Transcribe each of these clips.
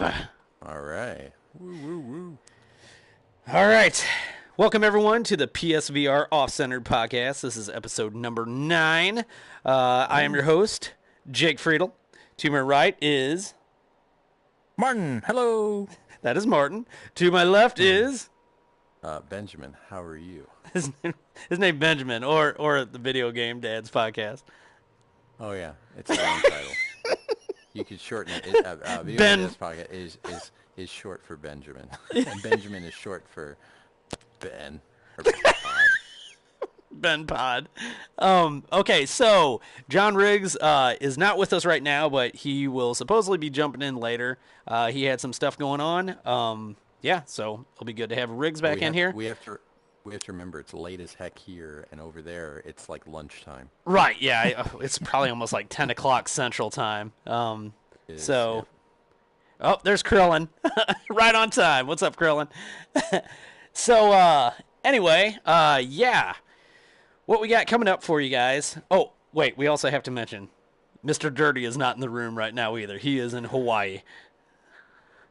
All right. Woo, woo, woo. All right. Welcome, everyone, to the PSVR Off-Centered Podcast. This is episode number 9. I am your host, Jake Friedel. To my right is... Martin, hello. That is Martin. To my left is... Benjamin, how are you? His name Benjamin, or the Video Game Dads Podcast. Oh, yeah. It's a long title. You could shorten it. Video Ben. Game Dads Podcast is short for Benjamin. And Benjamin is short for Ben. Or Pod. Ben Pod. Okay, so John Riggs is not with us right now, but he will supposedly be jumping in later. He had some stuff going on. Yeah, so it'll be good to have Riggs back in here. We have to remember it's late as heck here, and over there it's like lunchtime. Right, yeah. It's probably almost like 10 o'clock Central Time. Oh, there's Krillin. Right on time. What's up, Krillin? So, anyway, yeah. What we got coming up for you guys. Oh, wait, we also have to mention Mr. Dirty is not in the room right now either. He is in Hawaii.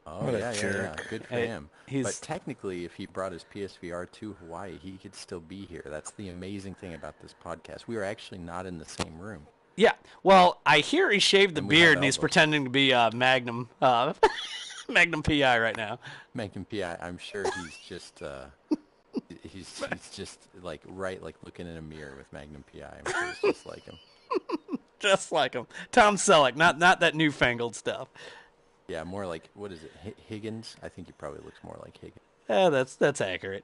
Oh, yeah. Good for him. He's... But technically, if he brought his PSVR to Hawaii, he could still be here. That's the amazing thing about this podcast. We are actually not in the same room. Yeah. Well, I hear he shaved the beard and he's pretending to be Magnum Magnum PI right now. Magnum PI. I'm sure he's just he's just like looking in a mirror with Magnum PI. I'm sure it's just like him. Just like him. Tom Selleck, not that newfangled stuff. Yeah, more like, what is it, Higgins? I think he probably looks more like Higgins. Yeah, that's accurate.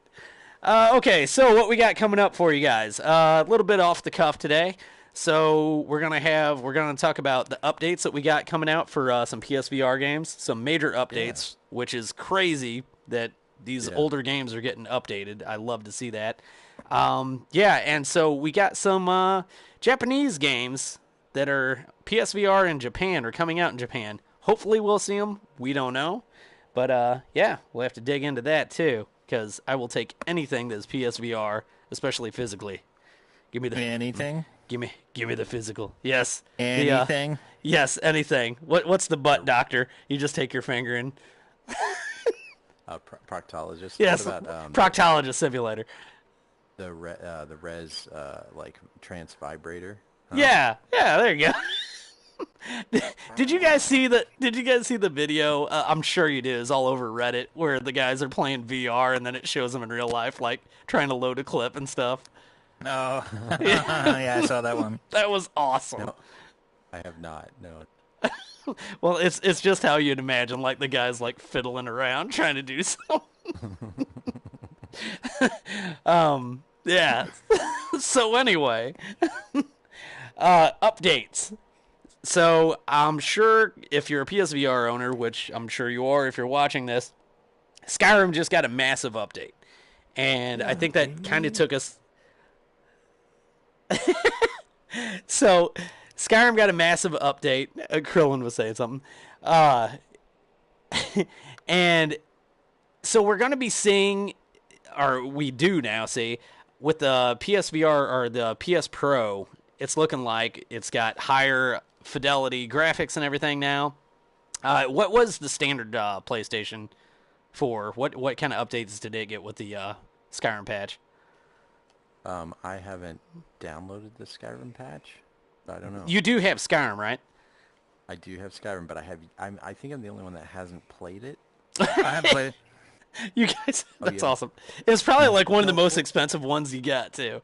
Okay, so what we got coming up for you guys? A little bit off the cuff today. So we're gonna talk about the updates that we got coming out for some PSVR games, some major updates, which is crazy that these older games are getting updated. I love to see that. And so we got some Japanese games that are PSVR in Japan or coming out in Japan. Hopefully we'll see them. We don't know. But, yeah, we'll have to dig into that, too, because I will take anything that's PSVR, especially physically. Give me the... Anything? Give me the physical. Yes. Anything? Yes, anything. What's the butt doctor? You just take your finger and... Proctologist. Yes, what about, proctologist simulator. The res, trance vibrator. Huh? Yeah, there you go. Did you guys see the video? I'm sure you did. It's all over Reddit where the guys are playing VR and then it shows them in real life, like trying to load a clip and stuff. No. Yeah, I saw that one. That was awesome. No, I have not. No. Well, it's just how you'd imagine, like the guys like fiddling around trying to do something. Yeah. So anyway, updates. So I'm sure if you're a PSVR owner, which I'm sure you are if you're watching this, Skyrim just got a massive update. And I think that kind of took us... So Skyrim got a massive update. Krillin was saying something. And so we're going to be seeing, or we do now see, with the PSVR or the PS Pro, it's looking like it's got higher fidelity graphics and everything now. What was the standard PlayStation 4? What kind of updates did it get with the Skyrim patch? I haven't downloaded the Skyrim patch. I don't know. You do have Skyrim, right? I do have Skyrim, but I think I'm the only one that hasn't played it. I haven't played it. You guys, that's awesome. It's probably like one of the most expensive ones you got too.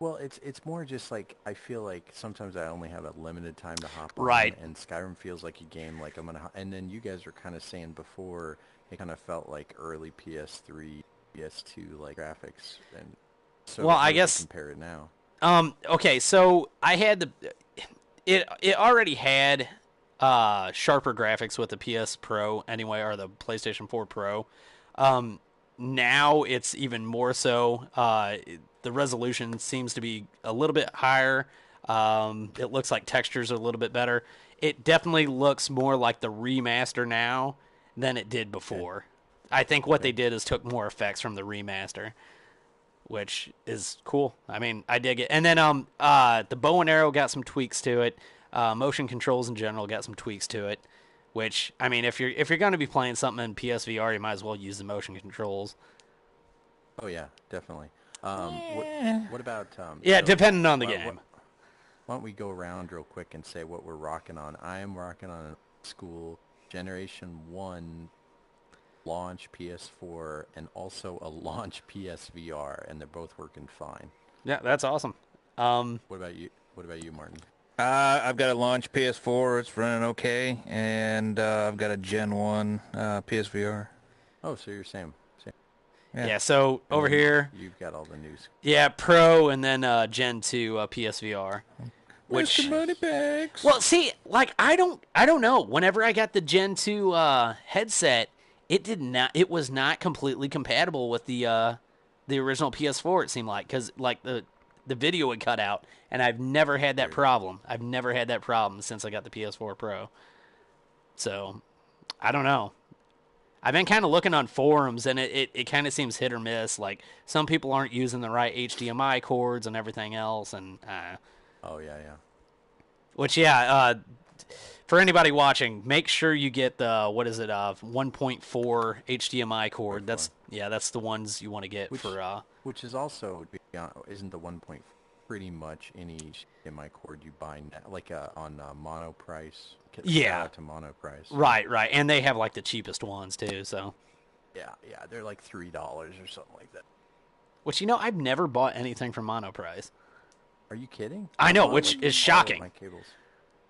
Well, it's more just like I feel like sometimes I only have a limited time to hop on, right? And Skyrim feels like a game like I'm gonna. And then you guys were kind of saying before it kind of felt like early PS3, PS2 like graphics, and so well, I guess compare it now. Okay, so I had it already had sharper graphics with the PS Pro anyway, or the PlayStation 4 Pro. Now it's even more so. The resolution seems to be a little bit higher. It looks like textures are a little bit better. It definitely looks more like the remaster now than it did before. Okay. I think what they did is took more effects from the remaster, which is cool. I mean, I dig it. And then the bow and arrow got some tweaks to it. Motion controls in general got some tweaks to it, Which, I mean, if you're going to be playing something in PSVR, you might as well use the motion controls. Oh yeah, definitely. What about Yeah, so depending on the why, game. why don't we go around real quick and say what we're rocking on? I am rocking on a school Generation 1 launch PS4 and also a launch PSVR, and they're both working fine. Yeah, that's awesome. What about you? What about you, Martin? I've got a launch PS4. It's running okay, and I've got a Gen 1 PSVR. Oh, so you're same. Yeah, so over And then here, you've got all the news. yeah, Pro and then Gen 2 PSVR. Where's the money bags? Well, see, like I don't know. Whenever I got the Gen 2 headset, it was not completely compatible with the original PS4. It seemed like because like the video would cut out, and I've never had that problem. I've never had that problem since I got the PS4 Pro. So, I don't know. I've been kind of looking on forums, and it kind of seems hit or miss. Like, some people aren't using the right HDMI cords and everything else, and Oh yeah. which for anybody watching, make sure you get the 1.4 HDMI cord. That's the ones you want to get for Which is also isn't the 1.4 pretty much any HDMI cord you buy now, like on mono price. Yeah. To mono price. right, and they have like the cheapest ones too. So, Yeah, they're like $3 or something like that. which I've never bought anything from Monoprice. Are you kidding? I know, bought, which like, is all of shocking. My cables.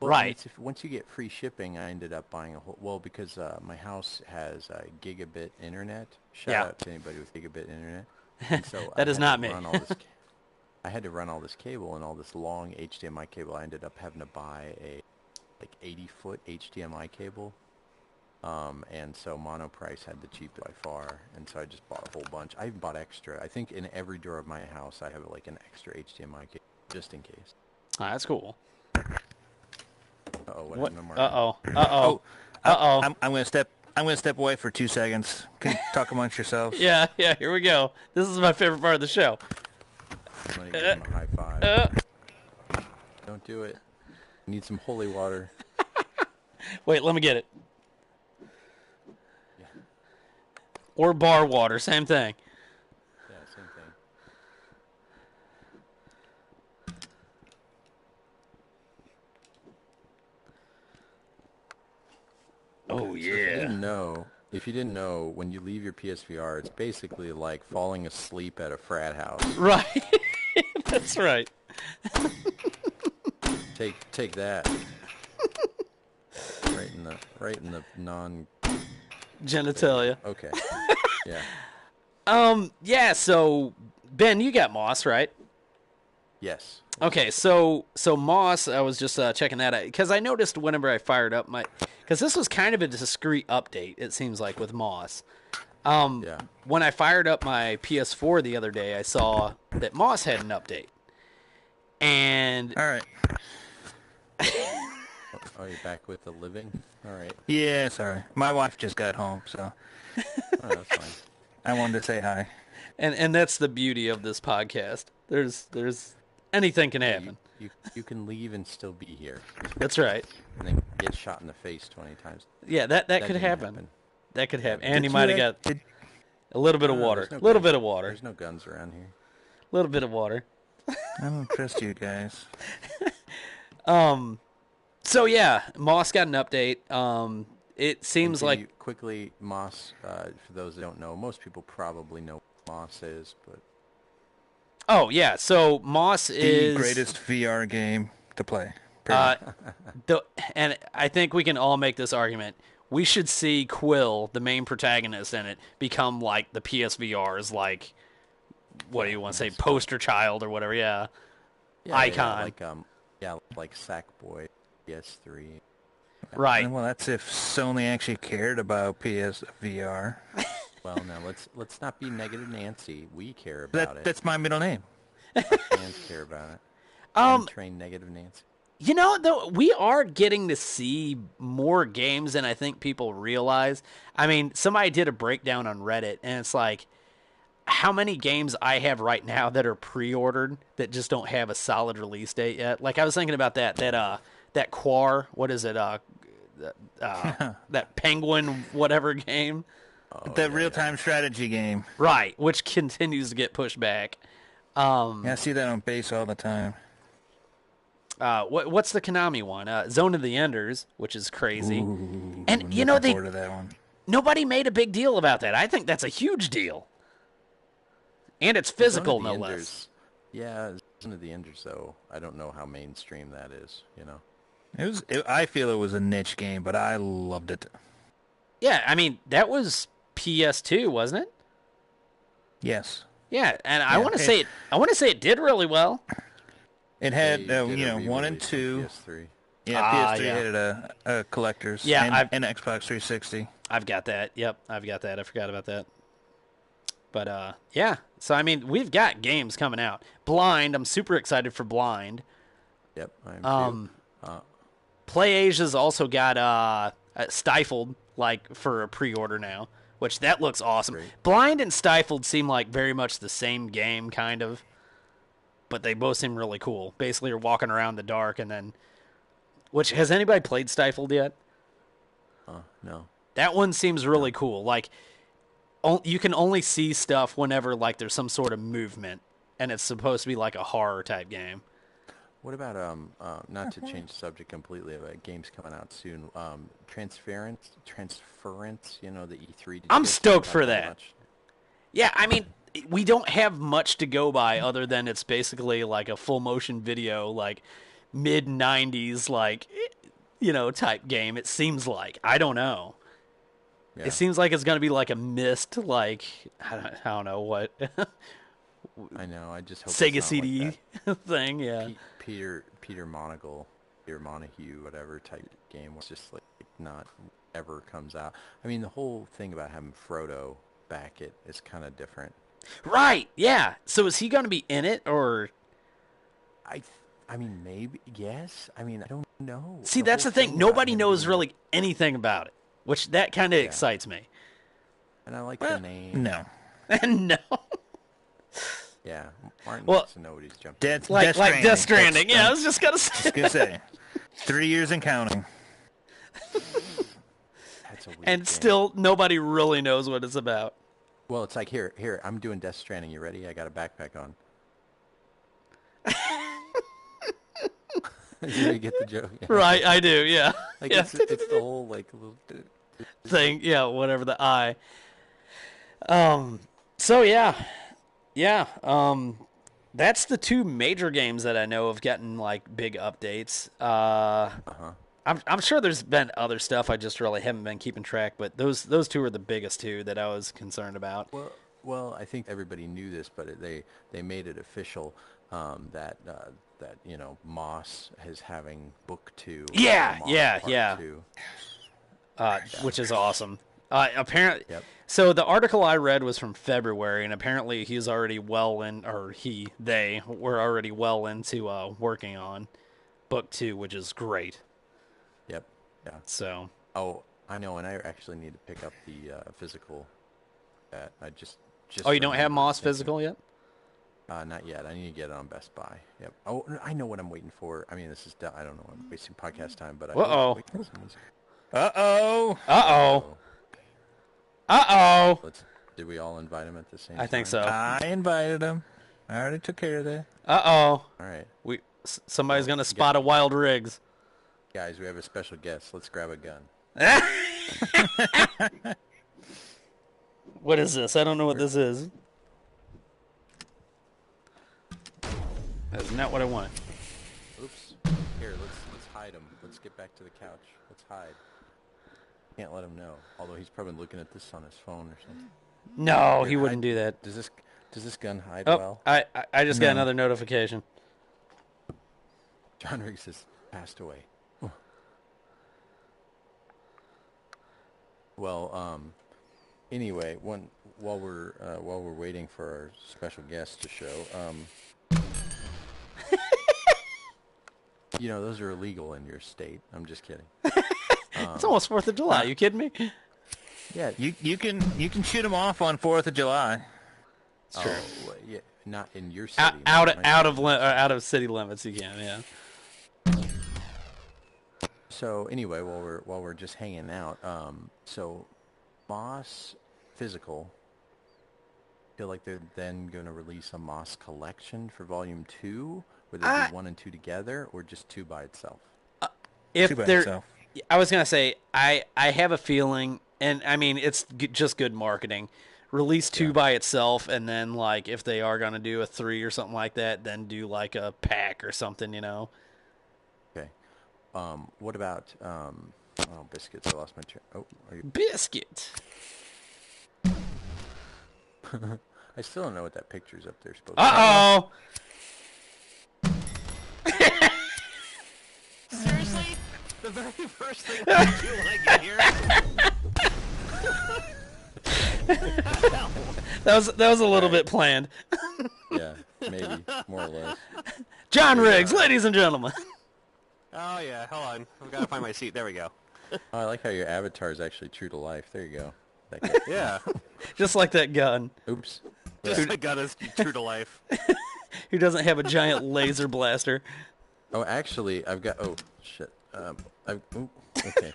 Well, Right. Once you get free shipping, I ended up buying a whole. Well, because my house has gigabit internet. Shout out to anybody with gigabit internet. And so That is not me. I had to run all this cable and all this long HDMI cable. I ended up having to buy a 80-foot HDMI cable. And so Monoprice had the cheapest by far, and so I just bought a whole bunch. I even bought extra. I think in every drawer of my house I have like an extra HDMI cable just in case. That's cool. Uh-oh, what What? happened to Martin? I'm gonna step away for 2 seconds. Can you talk amongst yourselves? Yeah, here we go. This is my favorite part of the show. I'm gonna give him a high five. Don't do it. Need some holy water. Wait, let me get it. Yeah, Or bar water, same thing. same thing. Oh, If you didn't know, when you leave your PSVR, it's basically like falling asleep at a frat house. Right. That's right. Take that. Right in the non. Genitalia. Okay. Yeah. Yeah, so Ben, you got Moss, right? Yes. Okay, so Moss, I was just checking that out because I noticed whenever I fired up because this was kind of a discrete update. It seems like with Moss. Yeah. When I fired up my PS4 the other day, I saw that Moss had an update, and All right. Oh, you're back with the living? All right. Yeah, sorry. My wife just got home, so Oh, that's fine. I wanted to say hi. and that's the beauty of this podcast. There's anything can happen. You can leave and still be here, That's right. and then get shot in the face 20 times. Yeah, that could didn't happen. That could happen. Yeah, And Did he might have you got did- a little bit of No, water. there's no A little guns. bit of water. There's no guns around here. A little bit of water. I don't trust you guys. So yeah, Moss got an update. It seems And like can you quickly, Moss, for those that don't know, most people probably know what Moss is, but oh yeah, so Moss The is greatest VR game to play. Uh, Period. and I think we can all make this argument. We should see Quill, the main protagonist in it, become like the PSVR's like, what do you want to say, poster child or whatever? Yeah, icon. like Sackboy, PS3. Right. Well, that's if Sony actually cared about PSVR. Well, now let's not be negative Nancy. We care about it. That's my middle name. Fans care about it. Untrained negative Nancy. Though we are getting to see more games than I think people realize. I mean, somebody did a breakdown on Reddit, and it's like how many games I have right now that are pre-ordered that just don't have a solid release date yet. Like I was thinking about that Quar, what is it? that penguin whatever game. That real-time strategy game. Right, which continues to get pushed back. Yeah, I see that on base all the time. What's the Konami one? Zone of the Enders, which is crazy. Ooh, And I'm you know looking forward to that one. nobody made a big deal about that. I think that's a huge deal. And it's physical, no less. Yeah, Zone of the Enders, though. I don't know how mainstream that is, you know. I feel it was a niche game, but I loved it. Yeah, I mean, that was PS2, wasn't it? Yes. Yeah, and I want to say it did really well. It had, They did 1 and re-release on 2. PS3. Yeah, PS3 yeah. had a collector's. Yeah, and Xbox 360. I've got that. Yep, I've got that. I forgot about that. But, yeah. So, I mean, we've got games coming out. Blind, I'm super excited for Blind. Yep, I'm too. PlayAsia's also got Stifled, like, for a pre-order now, which that looks awesome. Great. Blind and Stifled seem like very much the same game, kind of. But they both seem really cool. Basically, you're walking around in the dark and then... Which, has anybody played Stifled yet? No. That one seems really cool. Like, you can only see stuff whenever, like, there's some sort of movement. And it's supposed to be like a horror-type game. What about, not to change the subject completely, but games coming out soon, Transference, you know, the E3. I'm stoked for that. Yeah, I mean, we don't have much to go by other than it's basically like a full motion video, like mid-90s, like, you know, type game. It seems like. I don't know. Yeah. It seems like it's going to be like a Myst, like, I don't know what. I know, I just hope Sega it's not CD like that thing, yeah. Peter Montague, whatever type game was just like not ever comes out. I mean, the whole thing about having Frodo back it is kind of different. Right, yeah. So is he going to be in it, or... I mean, maybe, yes. I mean, I don't know. See, that's the thing. Nobody knows really anything about it, which that kind of excites me. And I like the name. No. No. Yeah, Martin Well, wants to know what he's jumping into. Like Death Stranding. Yeah, I was just going to say. Just gonna say, 3 years and counting. That's a weird And game. still, nobody really knows what it's about. Well, it's like, here, I'm doing Death Stranding. You ready? I got a backpack on. You get the joke? Yeah. Right, I do, yeah. Like, Yeah. it's the whole, like, little... Thing, yeah, whatever, the eye. So, yeah. Yeah, that's the two major games that I know have gotten, like, big updates. I'm sure there's been other stuff. I just really haven't been keeping track, but those two are the biggest two that I was concerned about. Well, I think everybody knew this, but they made it official that you know, Moss is having book 2. Yeah, Moss yeah, Part yeah. 2. Which is awesome. Apparently, Yep. So the article I read was from February, and apparently they were already well into working on book 2, which is great. Yep. Yeah. So. Oh, I know, and I actually need to pick up the physical. I just. Oh, you don't have remembered Moss thinking- physical yet? Not yet. I need to get it on Best Buy. Yep. Oh, I know what I'm waiting for. I mean, this is I don't know. I'm wasting podcast time, but Uh-oh. Uh-oh. Uh-oh. Did we all invite him at the same time? I think so. I invited him. I already took care of that. Uh-oh. All right. Somebody's going to spot a Wild Riggs. Guys, we have a special guest. Let's grab a gun. What is this? I don't know what this is. That's not what I want. Oops. Here, let's hide him. Let's get back to the couch. Let's hide. Can't let him know. Although he's probably looking at this on his phone or something. No, Here, he wouldn't hide. do that. Does this gun hide Oh, well? I just got No. another notification. John Riggs has passed away. Well, anyway, while we're waiting for our special guest to show, you know, those are illegal in your state. I'm just kidding. It's almost 4th of July. You kidding me? Yeah, You can shoot him off on 4th of July. It's true. well, yeah, not in your city. Out of city limits, you can. Yeah. So anyway, while we're just hanging out, so Moss Physical, feel like they're then going to release a Moss collection for Volume 2, where they do 1 and 2 together, or just 2 by itself? If 2 by they're, itself. I was gonna say I have a feeling, and I mean it's just good marketing. Release 2 by itself, and then like if they are gonna do a 3 or something like that, then do like a pack or something, you know. Okay. What about biscuits? I lost my chair. Oh, are you? Biscuit. I still don't know what that picture's up there supposed to Uh-oh. Seriously? The very first thing I do when I get here? That was a little bit planned. be. Yeah, maybe, more or less. John Riggs, ladies and gentlemen. Oh, yeah. Hold on. I've got to find my seat. There we go. Oh, I like how your avatar is actually true to life. There you go. That guy. Yeah. Just like that gun. Oops. Just the gun is true to life. Who doesn't have a giant laser blaster? Oh, actually, I've got... Oh, shit. Okay.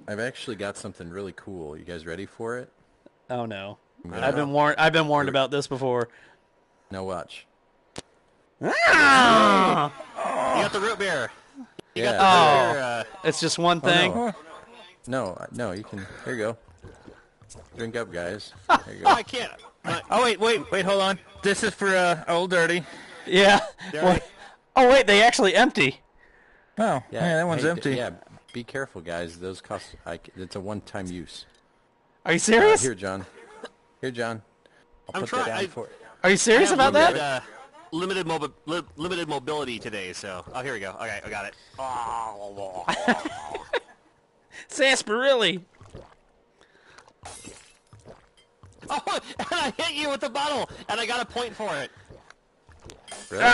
I've actually got something really cool. You guys ready for it? Oh no. Yeah. I've been warned about this before. Now watch. Ah! You got the root beer. You Yeah. got the root beer. It's just one thing. No, you can... Here you go. Drink up, guys. There you Oh, go. I can't. Oh, wait, hold on. This is for Old Dirty. Yeah. There Well- oh wait, they actually empty. Oh, yeah, that one's hey, empty. Yeah, be careful, guys. Those cost... it's a one-time use. Are you serious? Here, John. I'll I'm put that trying. down for... Are you serious about that? Limited mobility today, so... Oh, here we go. Okay, I got it. Sarsaparilla. Oh, and I hit you with the bottle, and I got a point for it. Really?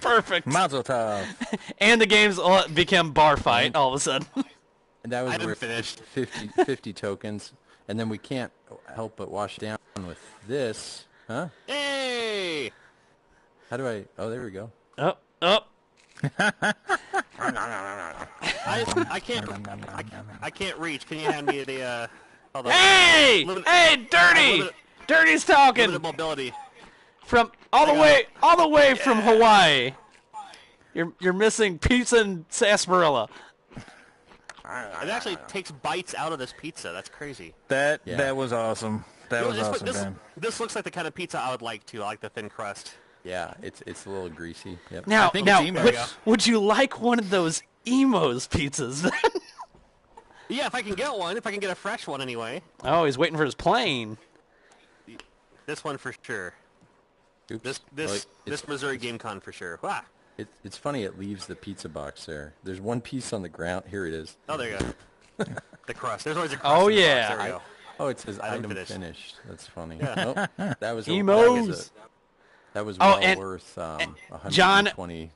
Perfect. Mazel tov. And the game's became bar fight all of a sudden. And that was I didn't worth finish. 50 tokens. And then we can't help but wash down with this. Huh? Hey! How do I... Oh, there we go. Oh. I can't. I can't reach. Can you hand me the? Hold on. Hey! Limited- Hey, Dirty! limited- Dirty's talking Limited mobility. from all the way from Hawaii. You're missing pizza and sarsaparilla. It actually takes bites out of this pizza. That's crazy. That Yeah. was awesome. That was awesome, Dan. This looks like the kind of pizza I would like too. I like the thin crust. Yeah, it's a little greasy. Yep. Now, think it's emo. would you like one of those Emo's pizzas? Yeah, if I can get one. If I can get a fresh one anyway. Oh, he's waiting for his plane. This one for sure. Oops. This Missouri GameCon for sure. Wow. It's funny it leaves the pizza box there. There's one piece on the ground. Here it is. Oh, there you go. The crust. There's always a crust. Oh, in the box. yeah. There we go. Oh, it says I didn't item finish. finished. That's funny. Oh, that was Emos. that was Oh, well and- worth John, 120.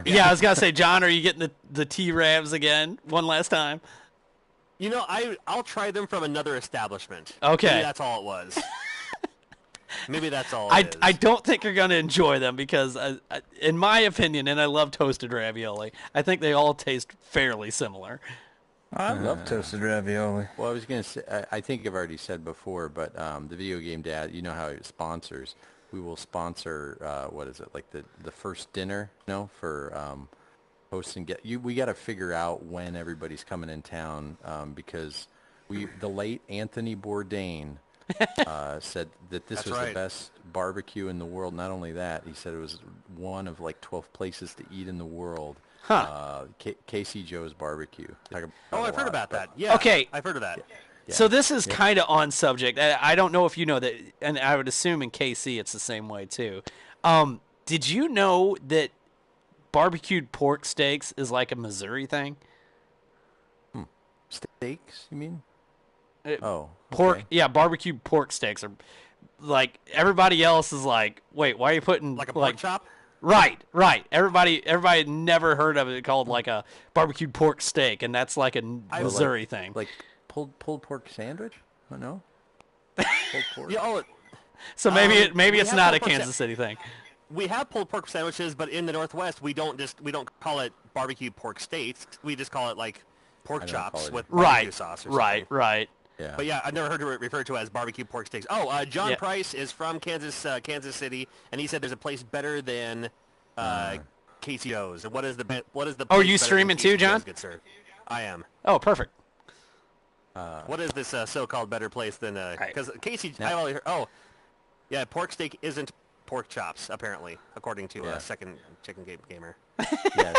Yeah, I was gonna say, John, are you getting the T-Rabs again one last time? You know, I'll try them from another establishment. Okay. Maybe that's all it was. Maybe that's all it is. I don't think you're gonna enjoy them because, in my opinion, and I love toasted ravioli, I think they all taste fairly similar. I love toasted ravioli. Well, I was going to say, I think I've already said before, but the Video Game Dad, you know how it sponsors. We will sponsor, what is it, like the first dinner, for hosts and we got to figure out when everybody's coming in town because the late Anthony Bourdain said that this That's was right. the best barbecue in the world. Not only that, he said it was one of like 12 places to eat in the world. Huh. Casey Joe's Barbecue. Oh, I've heard about that. Yeah. Okay. I've heard of that. Yeah. So this is kind of on subject. I don't know if you know that, and I would assume in KC it's the same way too. Did you know that barbecued pork steaks is like a Missouri thing? Steaks, you mean? Pork, okay. yeah, barbecued pork steaks are like everybody else is like, wait, why are you putting Like a pork chop? Right. Everybody had never heard of it called like a barbecued pork steak, and that's like a Missouri thing. Like pulled pork sandwich? Oh, no? Pulled pork? Yeah. Oh, So maybe we it's have not a pork Kansas City thing. we have pulled pork sandwiches, but in the Northwest we don't call it barbecue pork steaks. We just call it like pork chops with barbecue sauce or something. Right. Yeah. But yeah, I've never heard it referred to as barbecue pork steaks. Oh, John Price is from Kansas City, and he said there's a place better than Casey O's. And what is the Oh, are you streaming too, John? Good sir. I am. Oh, perfect. What is this so-called better place than because Casey? I only heard. Oh, yeah, pork steak isn't pork chops apparently, according to Second Chicken Gamer. Yeah,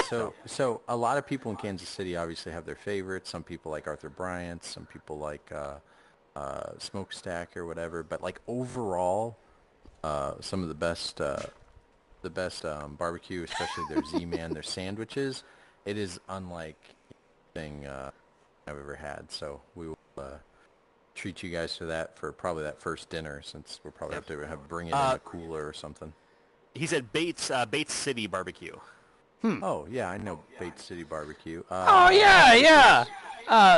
so a lot of people in Kansas City obviously have their favorites. Some people like Arthur Bryant's. Some people like Smokestack or whatever. But like overall, some of the best barbecue, especially their Z-Man, their sandwiches, it is unlike anything I've ever had. So we will treat you guys to that for probably that first dinner, since we'll probably have to bring it in a cooler or something. He said Bates City Barbecue. Oh yeah, I know Bates City Barbecue. Yeah.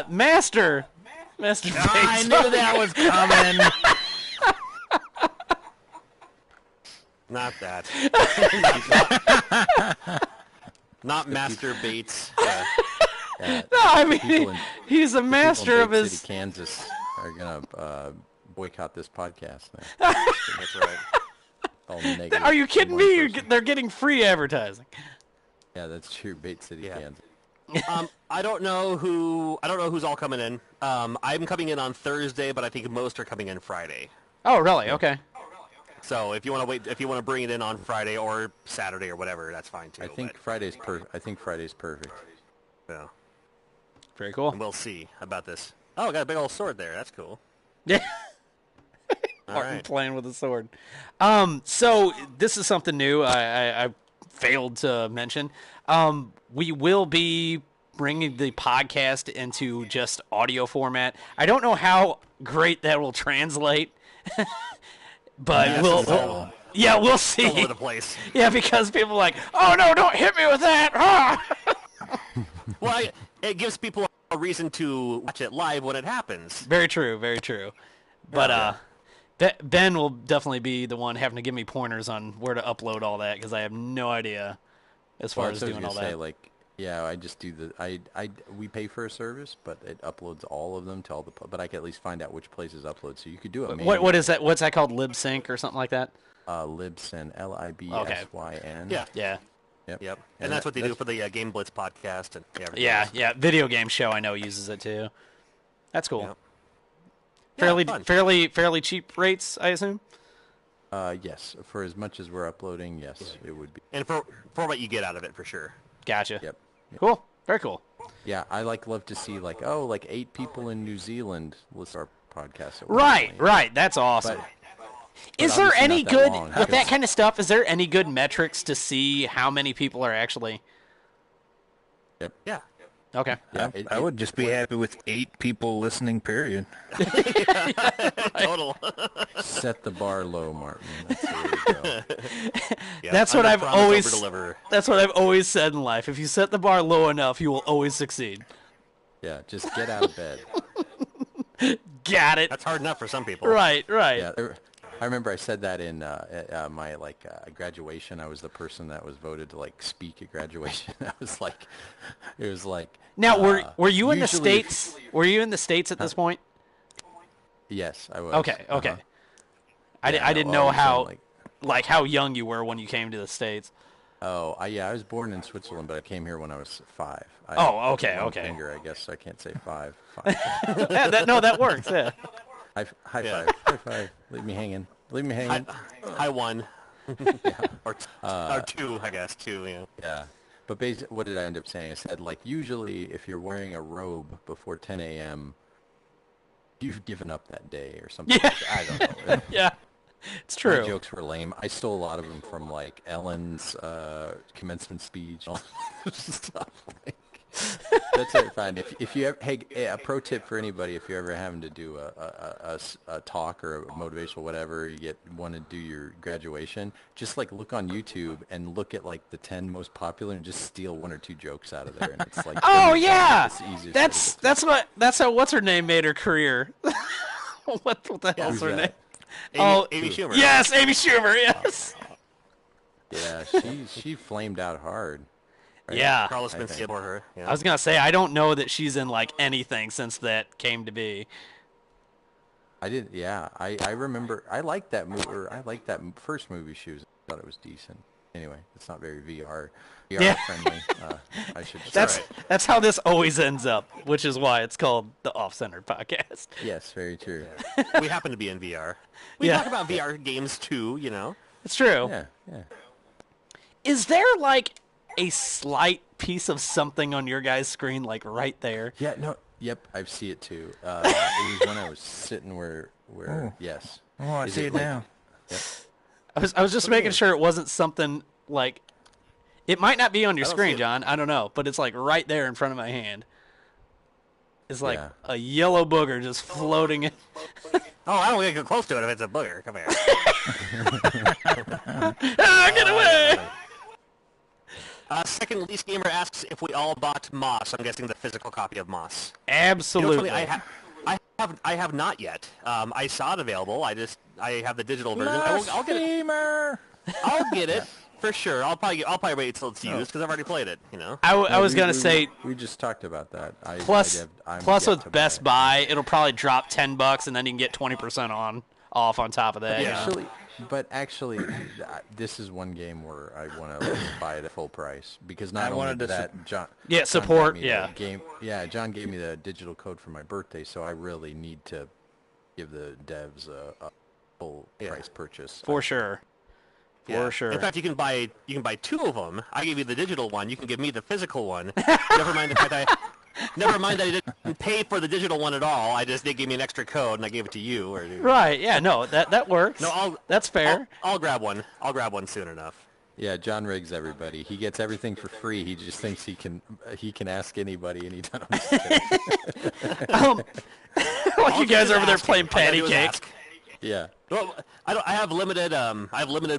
Master Bates. I knew that was coming. Not that. Not Master Bates. No, I mean he's a master of his. City, Kansas are gonna boycott this podcast now. That's right. All negative. Are you kidding me? They're getting free advertising. Yeah, that's true. Bates City, Kansas. I don't know who's all coming in. I'm coming in on Thursday, but I think most are coming in Friday. Oh, really? Okay. So if you want to bring it in on Friday or Saturday or whatever, that's fine too. I think Friday's perfect. Yeah. Very cool. And we'll see about this. Oh, I got a big old sword there. That's cool. Yeah. All Martin right. playing with a sword. So this is something new I failed to mention. We will be bringing the podcast into just audio format. I don't know how great that will translate, but we'll see. All over the place. Yeah, because people are like, oh no, don't hit me with that. Well, it gives people a reason to watch it live when it happens. Very true. But Ben will definitely be the one having to give me pointers on where to upload all that, because I have no idea as far as doing all that. I just do we pay for a service, but it uploads all of them to all but I can at least find out which places upload. So you could do it. What is that? What's that called? LibSync or something like that? Libsyn, Libsyn. Yeah. Yep. And that's what they do for the Game Blitz podcast and everything. Yeah. Video game show I know uses it too. That's cool. Yep. Fairly cheap rates, I assume. Yes, for as much as we're uploading, yes, it would be. And for what you get out of it, for sure. Gotcha. Yep. Cool. Very cool. Yeah, I love to see 8 people in New Zealand listen to our podcast. Right. That's awesome. Is there any good with that kind of stuff? Is there any good metrics to see how many people are actually? Yep. Yeah. Okay. Yeah, I would just be happy with 8 people listening, period. Total. Set the bar low, Martin. That's the way to go. Yeah, That's what I've always. Over-deliver. That's what I've always said in life. If you set the bar low enough, you will always succeed. Yeah, just get out of bed. Got it. That's hard enough for some people. Right. Yeah, I remember I said that in my graduation. I was the person that was voted to speak at graduation. It was like. Now, were you in the States? Were you in the States at this point? Yes, I was. Okay. Uh-huh. I didn't know how how young you were when you came to the States. Oh, I was born in Switzerland, but I came here when I was 5. Okay. Finger, I guess, so I can't say 5. that works. Yeah. High five. Leave me hanging. I won. Or 2, I guess, 2, yeah. Yeah. But basically, what did I end up saying? I said, usually if you're wearing a robe before 10 a.m., you've given up that day or something. Yeah. I don't know. Yeah. It's true. My jokes were lame. I stole a lot of them from, Ellen's commencement speech and all this stuff. That's it, fine. If you ever, a pro tip for anybody, if you're ever having to do a talk or a motivational whatever, you want to do your graduation, just look on YouTube and look at the 10 most popular and just steal 1 or 2 jokes out of there, and it's oh yeah, that's how what's her name made her career. what the hell's her name? Amy Schumer. Yes, Amy Schumer. Yes. Yeah, she flamed out hard. Right? Yeah. Carlos been skateboard her. Yeah. I was going to say, I don't know that she's in, like, anything since that came to be. I didn't. Yeah, I remember. I liked that movie. I liked that first movie she was. I thought it was decent. Anyway, it's not very VR friendly. I should. That's how this always ends up, which is why it's called the Off-Centered Podcast. Yes, very true. We happen to be in VR. We talk about VR games too, you know. It's true. Yeah. Is there like a slight piece of something on your guys' screen, like right there? Yeah. No. Yep. I see it too. It was when I was sitting where. Yes. Oh, I see it now. Yep. I was just making sure it wasn't something like. It might not be on your screen, John. I don't know, but it's like right there in front of my hand. It's like a yellow booger just floating in. Oh, I don't want to get close to it if it's a booger. Come here. Get away! Second Least Gamer asks if we all bought Moss. I'm guessing the physical copy of Moss. Absolutely. You know, I have not yet. I saw it available. I have the digital version. I'll get it. I'll get it for sure. I'll probably wait till it's used because I've already played it. You know. I was gonna say. We just talked about that. Plus with Best Buy, it'll probably drop $10, and then you can get 20% off on top of that. Actually, this is one game where I want to buy it at full price because not only that John. Yeah, support. Yeah. John gave me the digital code for my birthday, so I really need to give the devs a full price purchase. For sure. For sure. In fact, you can buy two of them. I gave you the digital one. You can give me the physical one. Never mind the fact Never mind that I didn't pay for the digital one at all. They gave me an extra code and I gave it to you. Right? Yeah. No, that works. No, that's fair. I'll grab one. I'll grab one soon enough. Yeah, John Riggs, everybody. He gets everything for free. He just thinks he can ask anybody anytime. Like you guys over there playing patty cake. Yeah. Well, I have limited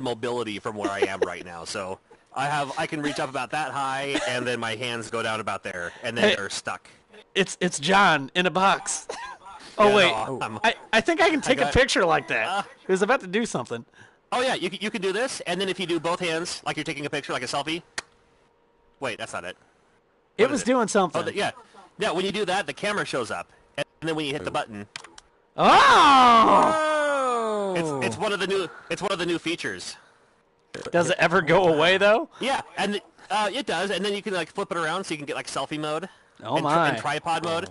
mobility from where I am right now, so I can reach up about that high, and then my hands go down about there, and then they're stuck. It's John in a box. Oh wait, I think I can take a picture like that. He was about to do something. Oh yeah, you can do this, and then if you do both hands like you're taking a picture, like a selfie. Wait, that's not it. It was doing something. Oh, yeah. When you do that, the camera shows up, and then when you hit the button. Oh! It's one of the new features. Does it ever go away though? Yeah, and it does, and then you can like flip it around so you can get like selfie mode. Oh my! And tripod mode,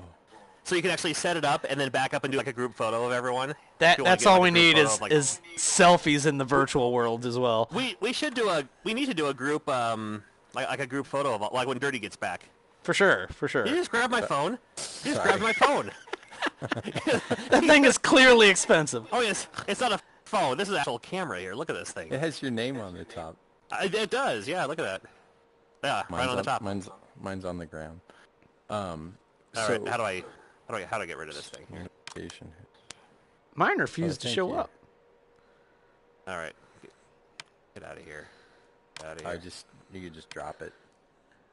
so you can actually set it up and then back up and do like a group photo of everyone. That's all we need is selfies in the virtual world as well. We need to do a group like a group photo of like when Dirty gets back. For sure. You just grab my phone. Grab my phone. That thing is clearly expensive. Oh yes, it's not a phone. This is an actual camera here. Look at this thing. It has your name on the top. It does. Yeah, look at that. Yeah, right on the top. Mine's on the ground. All right. How do I get rid of this thing? Mine refused to show up. All right. Get out of here. You could just drop it.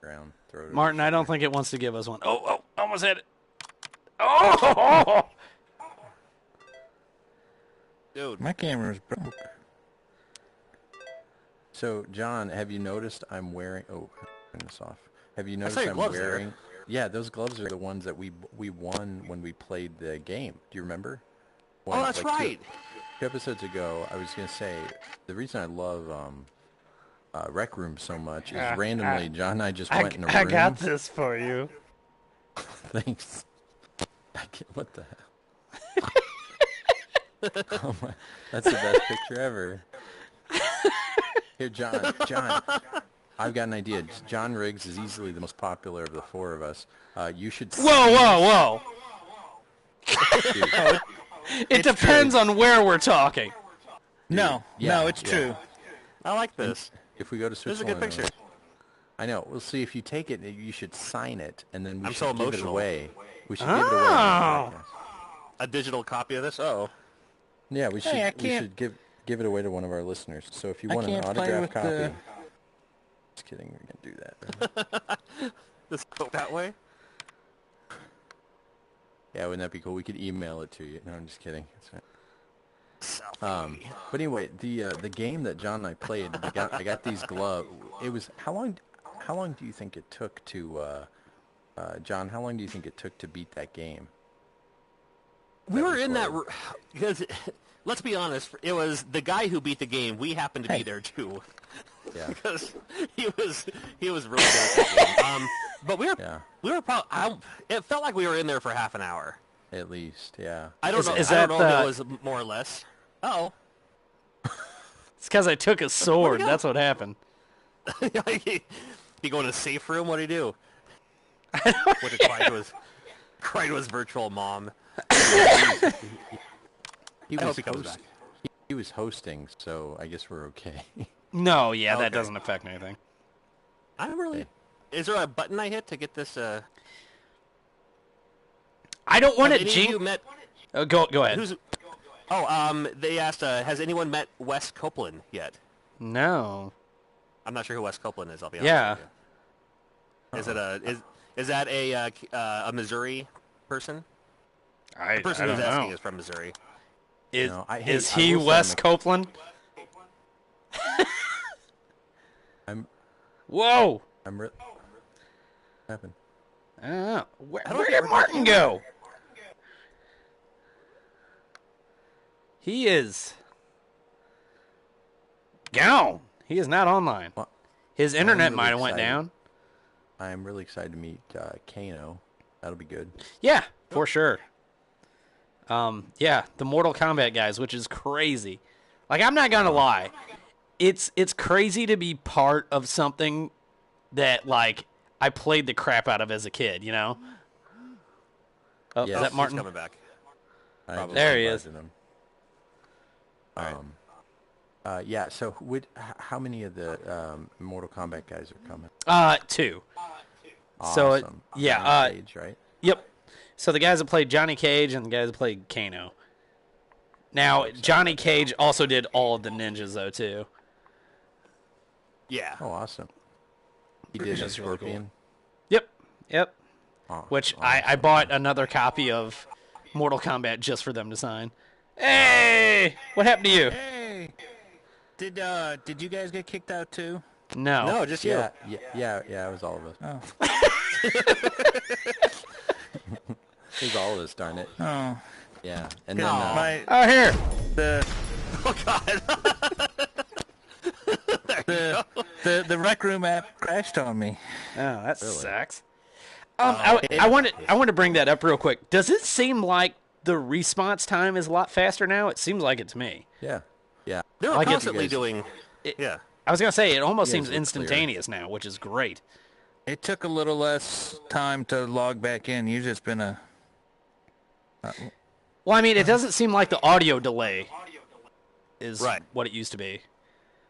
Ground. Throw it. Martin, I don't think it wants to give us one. Oh, almost had it. Oh! Dude, my camera's broke. So, John, have you noticed I'm wearing? Oh, turn this off. Have you noticed I'm wearing? There. Yeah, those gloves are the ones that we won when we played the game. Do you remember? That's right. Two episodes ago, I was gonna say the reason I love Rec Room so much is randomly John and I just went in a room. I got this for you. Thanks. What the hell? Oh my, that's the best picture ever. Here, John, I've got an idea. John Riggs is easily the most popular of the four of us. You should... Whoa! It depends on where we're talking. No, it's true. I like this. If we go to Switzerland... This is a good picture. I know. We'll see if you take it, you should sign it, and then we I'm should so give it emotional. away. We should give it away. A digital copy of this? Oh. Yeah, we should give it away to one of our listeners. So if you want an autographed copy... Just kidding, we can't do that. This go that way? Yeah, wouldn't that be cool? We could email it to you. No, I'm just kidding. That's right. But anyway, the game that John and I played, I got these gloves. It was how long do you think it took to John? How long do you think it took to beat that game? We were in that because let's be honest, it was the guy who beat the game. We happened to be there too. Yeah. Because he was really good at that game. But we were probably. It felt like we were in there for half an hour. At least, yeah. I don't know. I don't know if it was more or less. Oh. It's because I took a sword. That's what happened. You go in a safe room? What do you do? What did cry to his virtual mom. He was hosting, so I guess we're okay. No, yeah, that doesn't affect anything. I'm really... Is there a button I hit to get this... I don't want to jinx... Go ahead. They asked, has anyone met Wes Copeland yet? No. I'm not sure who Wes Copeland is, I'll be honest with you. Yeah. Is that a Missouri person? The person who's asking is from Missouri. Is he Wes Copeland? Whoa! What happened? I don't know. Where did Martin go? He is gone. He is not online. Well, his internet might have went down. I'm really excited to meet Kano. That'll be good. Yeah, for sure. Yeah, the Mortal Kombat guys, which is crazy. Like, I'm not gonna lie, it's crazy to be part of something that, like, I played the crap out of as a kid. You know? Oh, Yes. Is that Martin? He's coming back. There he is. Yeah. So, how many of the Mortal Kombat guys are coming? 2. Awesome. So yeah, Johnny Cage, right? Yep. So the guys that played Johnny Cage and the guys that played Kano. Now, Johnny Cage also did all of the ninjas, though, too. Yeah. Oh, awesome. He did a Scorpion. Really cool. Yep. Oh, Which awesome. I bought another copy of Mortal Kombat just for them to sign. Hey! What happened to you? Hey! Did you guys get kicked out too? No. No, just you. Yeah, it was all of us. Oh. It was all of us, darn it. Oh. Yeah. And then Oh, here. Oh, God. The Rec Room app crashed on me. Oh, that sucks. I want to bring that up real quick. Does it seem like the response time is a lot faster now? It seems like it to me. Yeah. They're Like constantly doing... Yeah. I was going to say, it almost seems look instantaneous now, which is great. It took a little less time to log back in. Usually it's been a... Well, I mean, it doesn't seem like the audio delay is Right. what it used to be.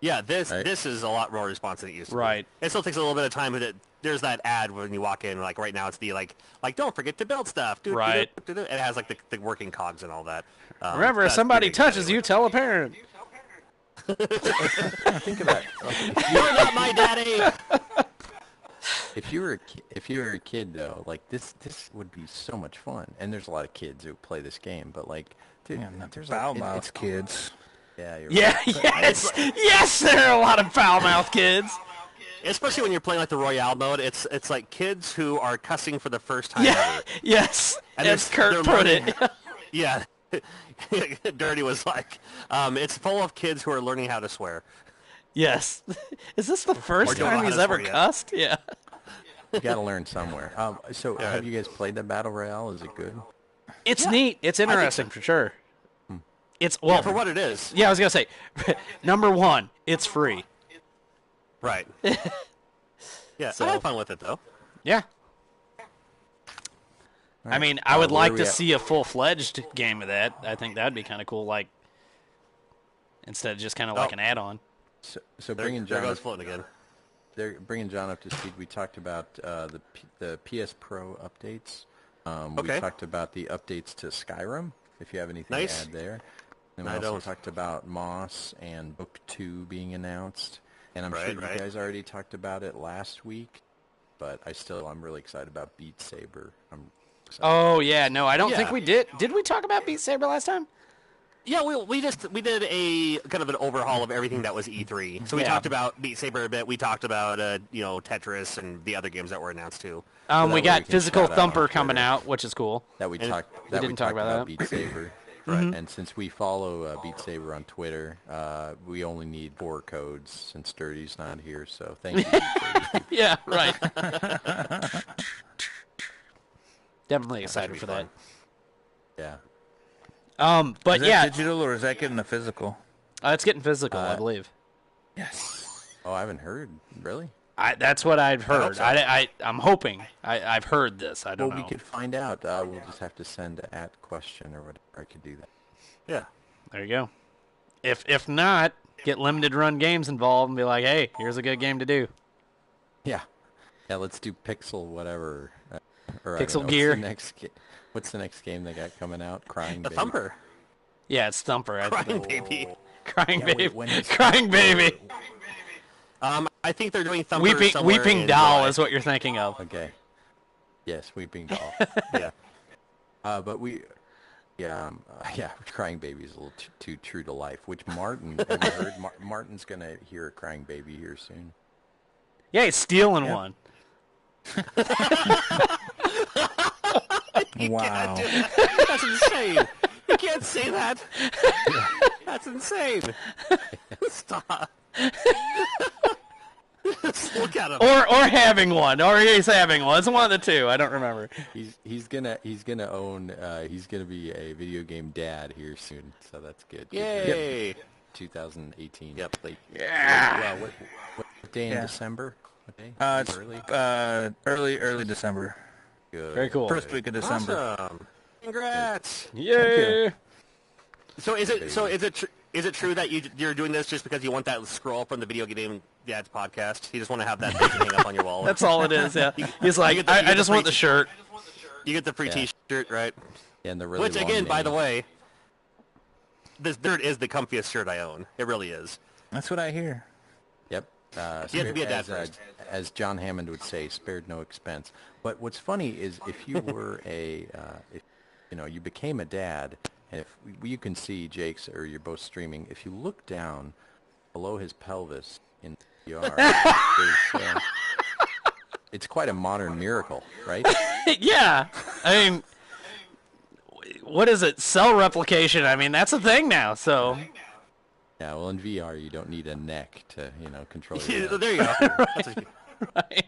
Yeah, this is a lot more responsive than it used to be. Right. It still takes a little bit of time, but there's that ad when you walk in, like right now it's the like don't forget to build stuff. Right. It has like the working cogs and all that. Remember, if somebody touches you, tell a parent. Think about it. You're not my daddy. If you were a kid though, like this would be so much fun. And there's a lot of kids who play this game, but like, dude, there's Foul-mouthed kids. Yeah. You're Yeah, right. yes, there are a lot of foul-mouthed kids. Especially when you're playing like the Royale mode, it's like kids who are cussing for the first time Yeah, ever. yes, And as they're Kurt put learning- it. Yeah. Dirty was like, it's full of kids who are learning how to swear. Yes. Is this the first don't know time how he's to ever swear yet. cussed? Yeah. You got to learn somewhere. So have you guys played the Battle Royale? Is it good? It's neat. It's interesting for sure. It's well For what it is. Yeah, I was gonna say, number one, it's free. Right. Yeah, So- I had fun with it, though. Yeah. I mean, I would where like are to we at? see a full-fledged game of that. I think that'd be kind of cool. Like, instead of just kind of like an add-on. So There bringing John goes up, floating again. bringing John up to speed. We talked about the PS Pro updates. Okay. We talked about the updates to Skyrim. If you have anything Nice. to add there. And we I also don't. talked about Moss and Book 2 being announced. And I'm sure Right, you right. guys already talked about it last week. But I'm really excited about Beat Saber. I'm excited. Oh yeah, no, I don't think Yeah. we did. Did we talk about Beat Saber last time? Yeah, we did a kind of an overhaul of everything that was E3. So we talked about Beat Saber a bit. We talked about Tetris and the other games that were announced too. We got Physical Thumper coming out, which is cool. We didn't talk about Beat Saber. Right. And since we follow Beat Saber on Twitter, we only need 4 codes since Sturdy's not here. So thank you. Yeah, right. Definitely excited for that. Yeah. But is that digital or is that getting a physical? It's getting physical, I believe. Yes. Oh, I haven't heard. Really? That's what I've heard. So. I'm hoping. I've heard this. I don't know. Well, we could find out. We'll just have to send an question or whatever. I could do that. Yeah. There you go. If not, get limited run games involved and be like, hey, here's a good game to do. Yeah. Yeah, let's do Pixel whatever. Pixel Gear. What's the next game they got coming out? Crying Baby. Thumper. Yeah, it's Thumper. Crying Baby. Crying Baby. Crying Baby. I think they're doing Thumper somewhere Weeping in Doll July. is what you're thinking of. Okay. Yes, Weeping Doll. Yeah. But Crying Baby is a little too true to life. Which Martin, have you heard? Martin's gonna hear a Crying Baby here soon. Yeah, he's stealing one. Wow. That's insane. You can't say that. That's insane. Stop. Just look at him. Or having one, or he's having one. It's one of the two. I don't remember. He's gonna own. He's gonna be a video game dad here soon. So that's good. Yay. Yep. 2018. Yep. Yeah. What day in December? What day? It's early December. Good. Very cool. First week of December. Awesome. Congrats. Yay. So is it true that you're doing this just because you want that scroll from the Video Game Dads podcast? You just want to have that thing hang up on your wall. That's all it is. Yeah. He's like, I just want the shirt. You get the free T-shirt, right? Yeah, and the really Which long again, by name. the way, this shirt is the comfiest shirt I own. It really is. That's what I hear. Yep. You have to be a dad first. As John Hammond would say, spared no expense. But what's funny is if you were you became a dad, and if you can see Jake's, or you're both streaming, if you look down below his pelvis in VR, it's quite a modern miracle, right? Yeah. I mean, what is it? Cell replication. I mean, that's a thing now. So. Yeah, well, in VR, you don't need a neck to, control your There you go. Right.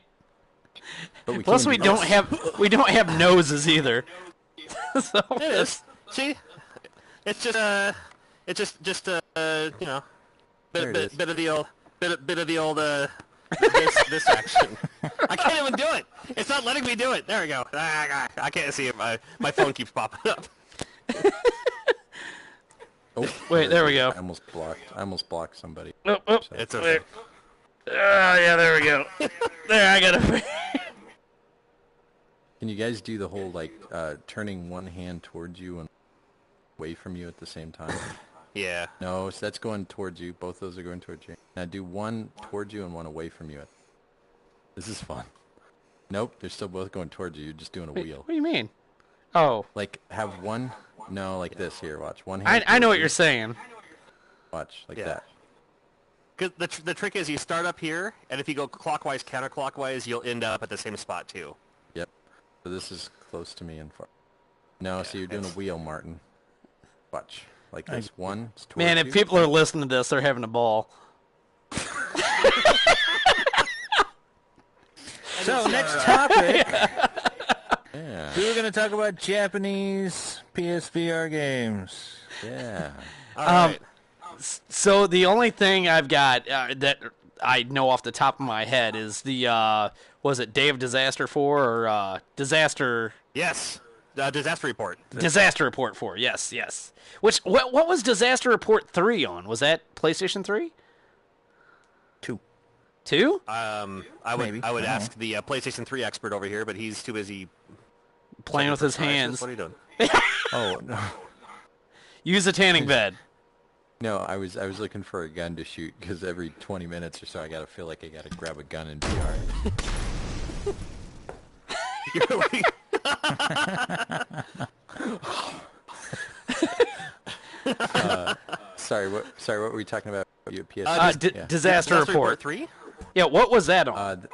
But Plus, we don't have noses either. So. It is. See, it's just bit of the old this action. I can't even do it. It's not letting me do it. There we go. I can't see it. My phone keeps popping up. Oh, wait, there we go. I almost blocked somebody. Oh. It's okay. Yeah, there we go. There, I got it. Can you guys do the whole turning one hand towards you and away from you at the same time? Yeah. No, so that's going towards you. Both those are going towards you. Now do one towards you and one away from you. This is fun. Nope, they're still both going towards you. You're just doing a wheel. What do you mean? Oh. Like have one. No, like this here. Watch one hand. I know what you're saying. Watch like that. Because the trick is you start up here, and if you go clockwise, counterclockwise, you'll end up at the same spot too. Yep. So this is close to me and far. No, so you're doing a wheel, Martin. Watch. Like this. One is towards Man, if you. people are listening to this, they're having a ball. So next topic. Yeah. We're going to talk about Japanese PSVR games. Yeah. All right. So the only thing I've got that I know off the top of my head is the was it Day of Disaster 4 or Disaster? Yes. Disaster Report. Disaster Report 4. Yes. Which what was Disaster Report 3 on? Was that PlayStation 3? 2? I would ask the PlayStation 3 expert over here, but he's too busy Playing with his hands. What are you doing? Oh no. Use a tanning bed. No, I was looking for a gun to shoot because every 20 minutes or so I gotta feel like I gotta grab a gun in VR. Sorry, what were we talking about? Disaster Report 3. Yeah, what was that on?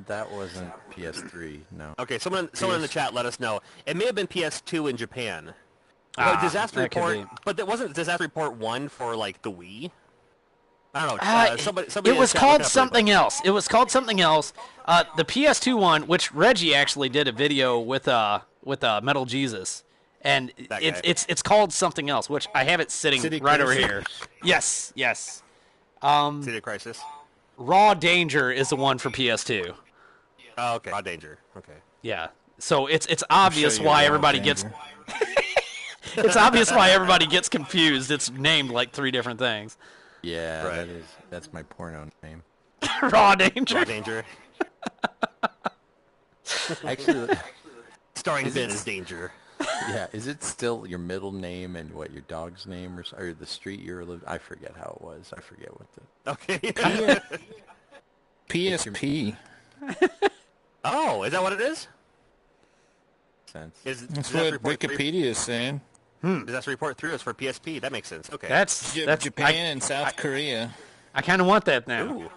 That wasn't PS3. No. Okay, someone in the chat let us know. It may have been PS2 in Japan. Disaster that could Report, be. but that wasn't Disaster Report 1 for like the Wii. I don't know. Somebody it was called something else. It was called something else. The PS2 one, which Reggie actually did a video with Metal Jesus, and it's called something else, which I have it sitting City right Crisis? over here. Yes. City Crisis. Raw Danger is the one for PS2. Oh, okay. Raw Danger. Okay. Yeah. So it's obvious you Why Raw everybody Danger. gets. It's obvious why everybody gets confused. It's named like 3 different things. Yeah, Right. that's my porno name. Raw Danger. Raw Danger. Actually, Starring Ben as Danger. yeah, is it still your middle name and what your dog's name or the street you're living? I forget how it was. I forget what the Okay. PSP. Oh, is that what it is? sense. Is That's Disaster what Report 3? Wikipedia is saying. Disaster Report 3 is for PSP. That makes sense. Okay. That's Japan and South Korea. I kind of want that now. Ooh.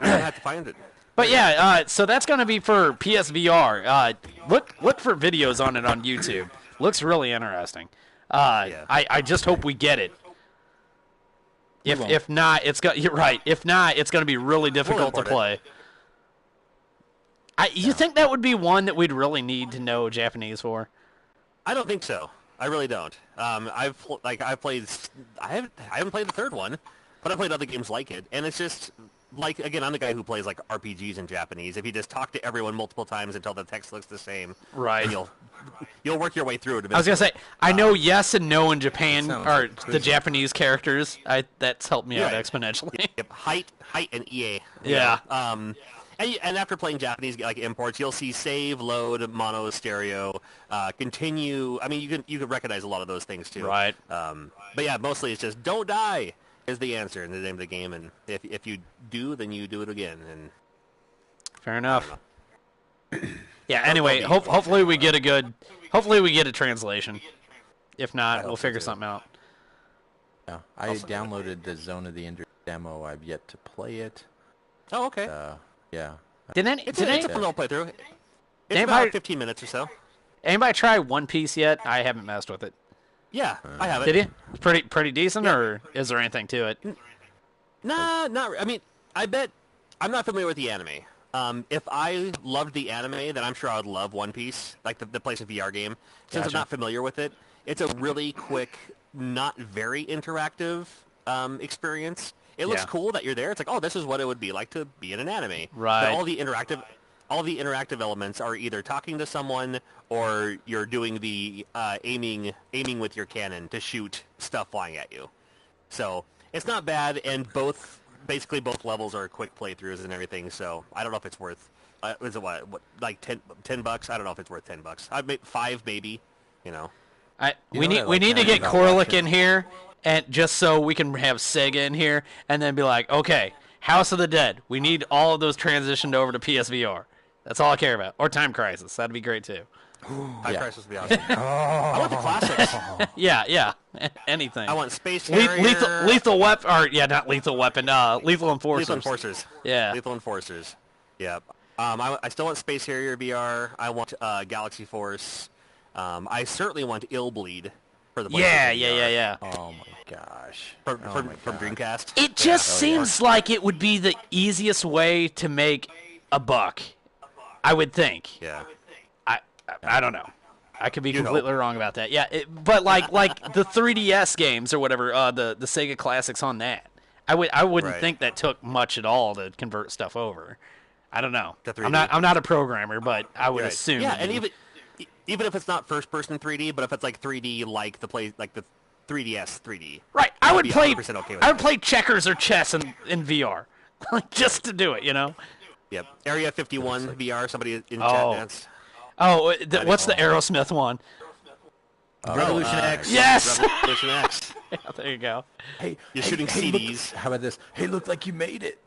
I have to find it. But yeah, so that's going to be for PSVR. Look for videos on it on YouTube. Looks really interesting. Yeah. I just hope we get it. won't. If not, you're right. If not, it's going to be really difficult to import it. play. You think that would be one that we'd really need to know Japanese for? I don't think so. I really don't. I haven't played the third one, but I played other games like it, and it's just like, again, I'm the guy who plays like RPGs in Japanese. If you just talk to everyone multiple times until the text looks the same, Right. you'll work your way through it. I was gonna say I know yes and no in Japan sounds are like the Japanese characters. That's helped me out Right. exponentially. Yep, height, and EA. Yeah. And after playing Japanese like imports, you'll see save, load, mono, stereo, continue. I mean, you can recognize a lot of those things too. Right. But yeah, mostly it's just don't die is the answer in the name of the game, and if you do, then you do it again. And Fair enough. Yeah. Anyway, hopefully we get a translation. If not, we'll figure something out. Yeah, I downloaded the Zone of the Ender demo. I've yet to play it. oh, okay. Yeah. It's a fun little playthrough. It's Anybody- about 15 minutes or so. Anybody try One Piece yet? I haven't messed with it. Yeah, I have it. Did you? Pretty decent, or is there anything to it? Nah, not. I mean, I bet I'm not familiar with the anime. If I loved the anime, then I'm sure I would love One Piece, like the PlayStation VR game. Since I'm not familiar with it, it's a really quick, not very interactive experience. It looks Yeah. cool that you're there. It's like, oh, this is what it would be like to be in an anime. Right. But all the interactive elements are either talking to someone or you're doing the aiming with your cannon to shoot stuff flying at you. So it's not bad, and basically both levels are quick playthroughs and everything. So I don't know if it's worth. Is it what like $10? I don't know if it's worth $10. I'd make $5 maybe. You know. We know what I like need to kind get about Corlick watching- in here, and just so we can have Sega in here, and then be like, okay, House of the Dead. We need all of those transitioned over to PSVR. That's all I care about. Or Time Crisis. That'd be great too. Time Yeah. Crisis would be awesome. I want the classics. Yeah. Anything. I want Space Harrier. Lethal Weapon, or yeah, not Lethal Weapon. Lethal Enforcers. Lethal Enforcers. Yeah. Lethal Enforcers. Yep. I still want Space Harrier VR. I want Galaxy Force. I certainly want Illbleed for the Yeah. PlayStation VR. Yeah. Oh my gosh. From Oh my God. Dreamcast. It just Oh, yeah. seems like it would be the easiest way to make a buck. I would think. Yeah. I don't know. I could be completely wrong about that. Yeah, but like the 3DS games or whatever, the Sega classics on that, I wouldn't Right. think that took much at all to convert stuff over. I don't know. To 3D. I'm not a programmer, but I would Right. assume. Yeah, and even if it's not first person 3D, but if it's like 3D like the 3DS 3D. right, I would be play. 100% okay with I would that. play checkers or chess in VR, like just to do it, you know. Yep. Area 51 VR. Somebody in Oh. chat dance. Oh, what's the Aerosmith one? Revolution X. Yes. Revolution X. Yeah, there you go. Hey, You're shooting look- CDs. how about this? Hey, look like you made it.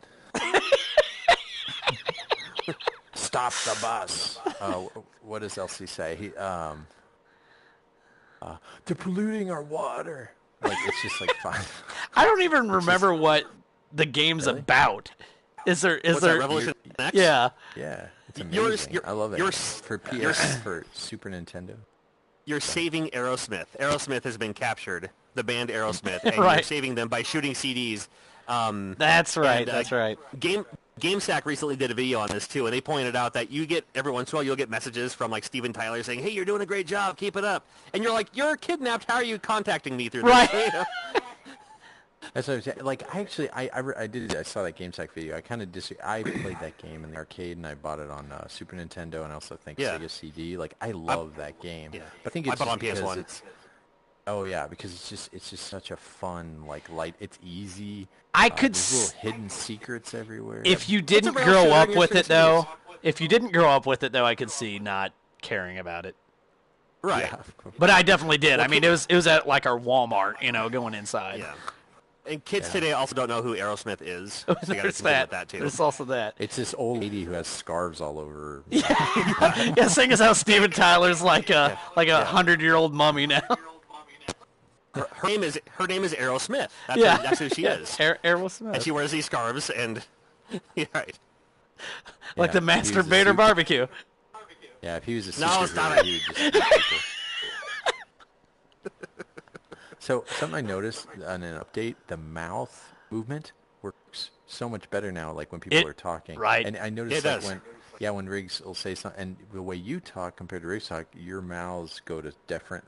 Stop the bus. What does Elsie say? They're polluting our water. Like it's just like fun. I don't even remember what the game's Really? about. Is there? What's that, Revolution X? Yeah. Yeah, it's You're- amazing. you're- I love it. you're- For you're- PS, for Super Nintendo. You're saving Aerosmith. Aerosmith has been captured. The band Aerosmith, and Right. you're saving them by shooting CDs. That's right. And, That's right. GameSack recently did a video on this too, and they pointed out that you get every once in a while you'll get messages from like Steven Tyler saying, "Hey, you're doing a great job, keep it up," and you're like, "You're kidnapped. How are you contacting me through this?" Right. That's what I was saying. Like, I saw that GameSack video. I kind of I played that game in the arcade, and I bought it on Super Nintendo, and I also think Yeah. Sega CD. Like, I love that game. Yeah. But I think I it's bought it on just because PS1. oh yeah, because it's just such a fun, like, light. It's easy. I could There's little hidden secrets everywhere. If you didn't rail grow shooter up in your with it street though, if you didn't grow up with it though, I could see not caring about it. Right. Yeah, of course. But I definitely did. I mean, it was at like our Walmart, going inside. Yeah. And kids today also don't know who Aerosmith is. So you got There's to that. with that too. There's also that. It's this old lady who has scarves all over. Yeah, seeing as how Steven Tyler's like a 100-year-old mummy now. Her name is Aerosmith. That's who she is. Errol Smith. And she wears these scarves and yeah, right. Like Yeah, the he was a masturbator super- barbecue. Yeah, if he was a No, superhero, stop it. he would just eat people. So something I noticed on an update, the mouth movement works so much better now. Like when people are talking, right. And I noticed It like does. when Riggs will say something, and the way you talk compared to Riggs talk, your mouths go to different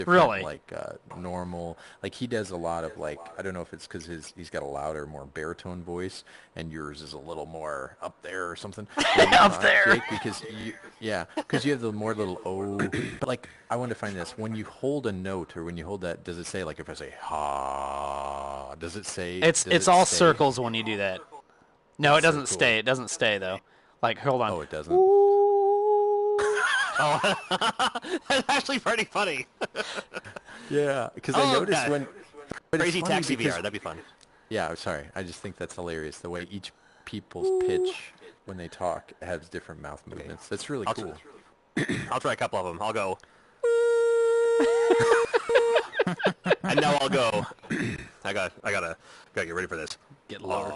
Really? like normal. Like he does a lot of like, I don't know if it's because he's got a louder, more baritone voice, and yours is a little more up there or something. Up there. Jake, because you have the more little O. But like, I want to find this. When you hold a note or when you hold that, does it say like if I say ha? Does it say? It's does it all say- circles when you do that. No, it That's so doesn't cool. stay. It doesn't stay though. Like, hold on. Oh, it doesn't. That's actually pretty funny. Yeah, because I noticed God. when. But it's Crazy funny Taxi because- VR, that'd be fun. Yeah, I'm sorry. I just think that's hilarious. The way each people's pitch when they talk has different mouth movements. That's really cool. I'll try a couple of them. I'll go. And now I'll go. I gotta get ready for this. Get lower.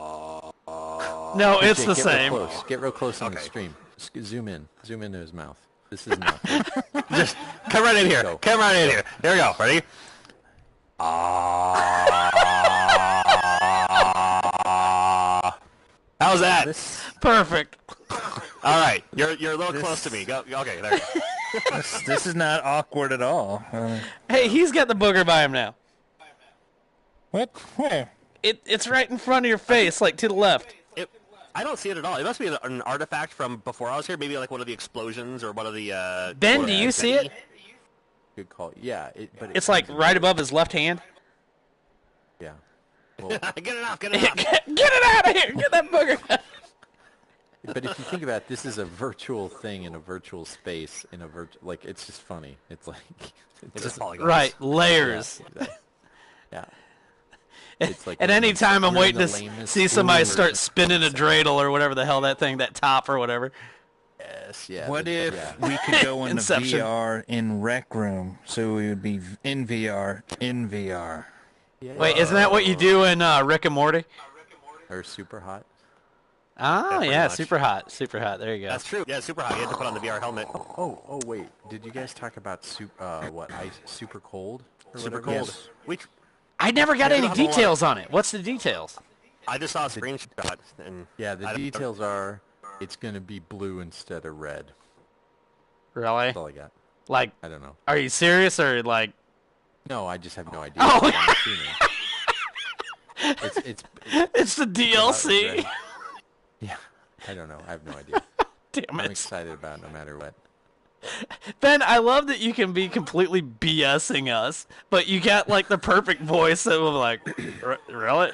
No, it's Jake, the get same. Real close. Get real close on the Okay. stream. Zoom into his mouth. This is not good. Just come right in here. Go. Come right in here. Here we go. Ready? How's that? Perfect. All right, you're a little close to me. Go. Okay, there you go. This is not awkward at all. Hey, he's got the booger by him now. What? Where? It's right in front of your face, like to the left. I don't see it at all. It must be an artifact from before I was here. Maybe like one of the explosions or one of the. Ben, do you see it? Good call. Yeah, but It's like right above his left hand. Yeah. Well, Get it off! Get it off! Get it out of here! Get that booger. but if you think about it, this is a virtual thing in a virtual space in a like it's just funny. It's like It's just polygons. Right, layers. Yeah. It's like At we're any in the- time, I'm we're in waiting the to lamest see somebody school start or- spinning a dreidel or whatever the hell that thing, that top or whatever. Yes, yeah. What if yeah. we could go into Inception. VR in Rec Room, so we would be in VR in VR? Wait, isn't that what you do in Rick and Morty? Or super hot? Ah, pretty yeah, much. super hot. There you go. That's true. Yeah, super hot. You had to put on the VR helmet. Oh, wait. Did you guys talk about super cold? Or Super whatever? cold. Yes. I never got Yeah, any I don't have a lot. details on it. What's the details? I just saw a screenshot and Yeah, the I don't- details are it's going to be blue instead of red. Really? That's all I got. Like, I don't know. are you serious or like? No, I just have no idea. Oh. I'm assuming. It's It's the red. DLC. Yeah, I don't know. I have no idea. Damn I'm it, excited about it no matter what. Ben! I love that you can be completely BSing us, but you got like the perfect voice that will like, really?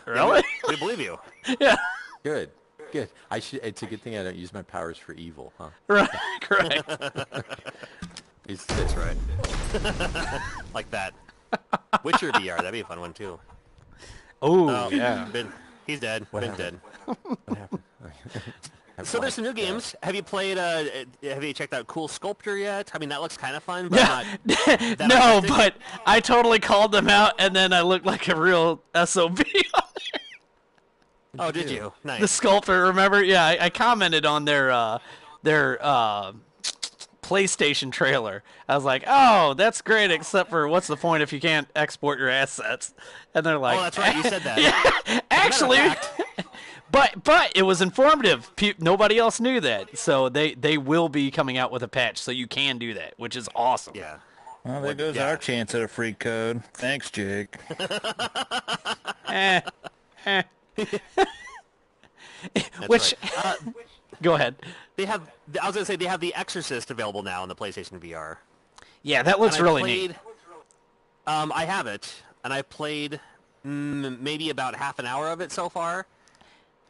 We believe you. Yeah. Good. It's a good thing I don't use my powers for evil, huh? Right. Correct. That's right. Like that. Witcher VR. That'd be a fun one too. Oh yeah. Ben, he's dead. Ben's happened? dead. What happened? So there's some new games. Have you played? Have you checked out Cool Sculptor yet? I mean, that looks kind of fun, but not that No, artistic. but I totally called them out, and then I looked like a real SOB. Oh, did you? Nice. The sculptor, remember? Yeah, I commented on their PlayStation trailer. I was like, "Oh, that's great, except for what's the point if you can't export your assets?" And they're like, Oh, that's right. You said that. "Yeah, actually." But it was informative. Nobody else knew that, so they will be coming out with a patch, so you can do that, which is awesome. Yeah. Well, there goes our chance at a free code. Thanks, Jake. Which, right. go ahead. I was gonna say they have The Exorcist available now on the PlayStation VR. Yeah, that looks really neat. I have it, and I played maybe about half an hour of it so far.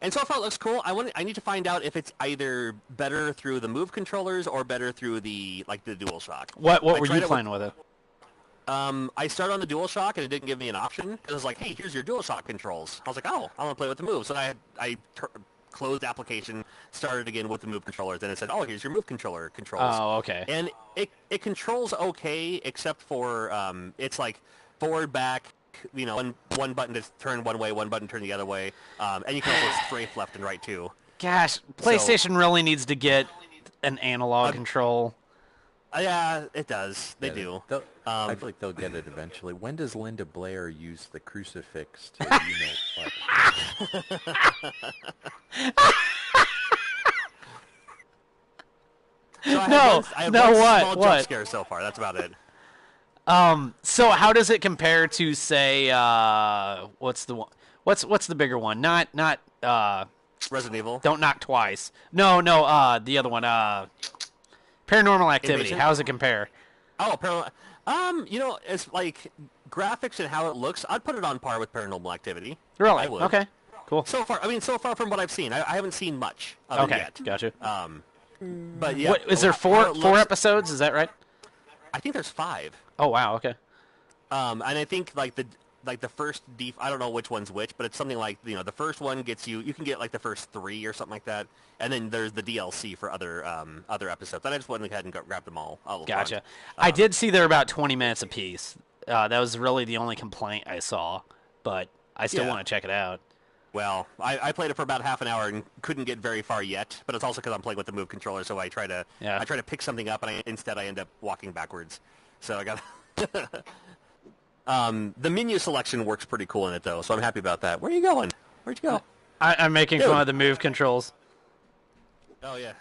And so far it looks cool. I need to find out if it's either better through the Move controllers or better through the DualShock. What were you playing with it? I started on the DualShock and it didn't give me an option. It was like, hey, here's your DualShock controls. I was like, oh, I want to play with the Move. So I closed application, started again with the Move controllers, and it said, oh, here's your Move controls. Oh, okay. And it controls okay, except for it's like forward, back, one button to turn one way, one button to turn the other way, and you can also strafe left and right too. Gosh, PlayStation really needs to get an analog control. Yeah, it does. They do. I feel like they'll get it eventually. When does Linda Blair use the crucifix to unite? So I have one small what? jump scare so far. That's about it. So how does it compare to, say, what's the one? What's the bigger one? Not Resident Evil. Don't Knock Twice. No, the other one. Paranormal Activity. Invasion? How does it compare? Oh, Paranormal. It's like graphics and how it looks. I'd put it on par with Paranormal Activity. Really? I would. Okay. Cool. So far from what I've seen, I haven't seen much of it yet. Gotcha. But yeah, What is there? Four episodes? Is that right? I think there's 5. Oh wow. Okay. And I think like the first I don't know which one's which, but it's something like the first one gets you can get like the first 3 or something like that, and then there's the DLC for other episodes. And I just went ahead and grabbed them all. Gotcha. I did see they're about 20 minutes apiece. That was really the only complaint I saw, but I still want to check it out. Well, I played it for about half an hour and couldn't get very far yet, but it's also because I'm playing with the Move controller, so I try to pick something up, and instead I end up walking backwards. So I got the menu selection works pretty cool in it though, so I'm happy about that. Where are you going? Where'd you go? I'm making fun of the Move controls. Oh yeah.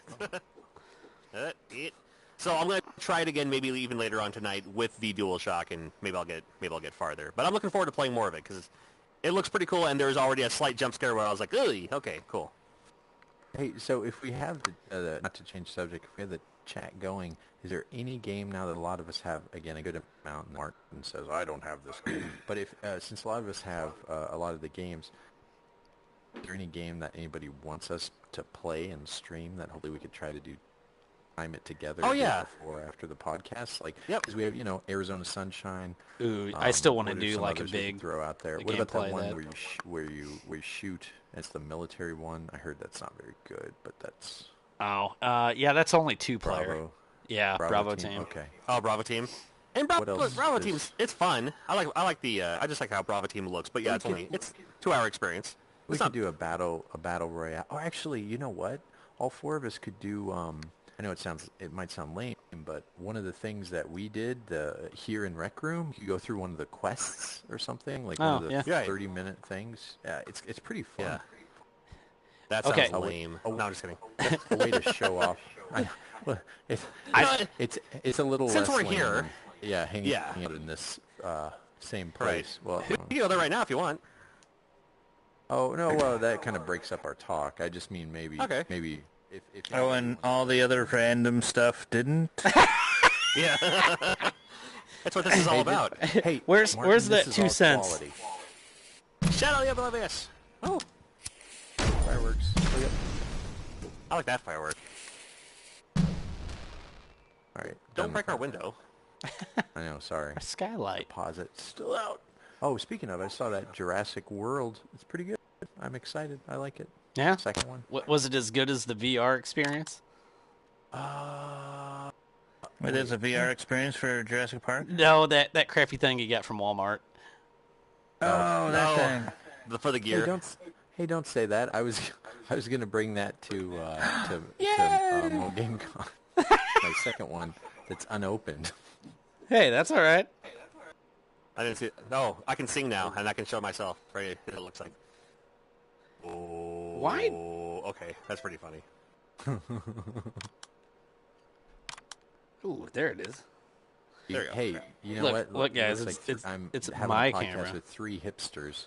So I'm gonna try it again, maybe even later on tonight with the DualShock, and maybe I'll get farther. But I'm looking forward to playing more of it because it looks pretty cool, and there's already a slight jump scare where I was like, "Ooh, okay, cool." Hey, so if we have not to change subject, if we have the chat going, is there any game now that a lot of us have, again, a good amount, and Martin says, I don't have this game, but if since a lot of us have a lot of the games, is there any game that anybody wants us to play and stream that hopefully we could try to time it together before or after the podcast? Like, because we have, Arizona Sunshine. Ooh, I still want to do some like a others we big could throw out there. What about that one where you shoot? It's the military one. I heard that's not very good, but that's... yeah, that's only 2-player. Bravo. Yeah, Bravo team. Okay. Oh, Bravo team. And Bravo team's it's fun. I like the I just like how Bravo team looks. But yeah, it's 2-hour experience. We could do a battle royale. Oh, actually, you know what? All 4 of us could do. I know it might sound lame, but one of the things that we did here in Rec Room, you go through one of the quests or something, like one of the 30-minute things. Yeah, it's pretty fun. Yeah. That sounds lame. No, I'm just kidding. A way to show off. It's a little since less we're lame here. than, hanging out in this same place. Right. Well, you can go there right now if you want. Oh no, well that kind of breaks up our talk. I just mean maybe if and all the other random stuff didn't. Yeah. That's what this is all about. Hey, where's Martin, that 2 cents? Quality. Shadow of Oblivious. Oh, Fireworks. I like that firework. All right. Don't break our window. I know. Sorry. A skylight. Deposit still out. Oh, speaking of, I saw that Jurassic World. It's pretty good. I'm excited. I like it. Yeah. Second one. Was it as good as the VR experience? It is a VR experience for Jurassic Park? No, that crappy thing you got from Walmart. Oh, that thing. For the gear. Don't say that. I was gonna bring that to Mo GameCon. My second one that's unopened. Hey, that's all right. I didn't see it. No, I can sing now, and I can show myself. Right, it looks like. Oh. Why? Okay, that's pretty funny. Ooh, there it is. There you go. Hey, you know Look, what? look, guys, Looks it's I'm it's having my a podcast camera. with 3 hipsters.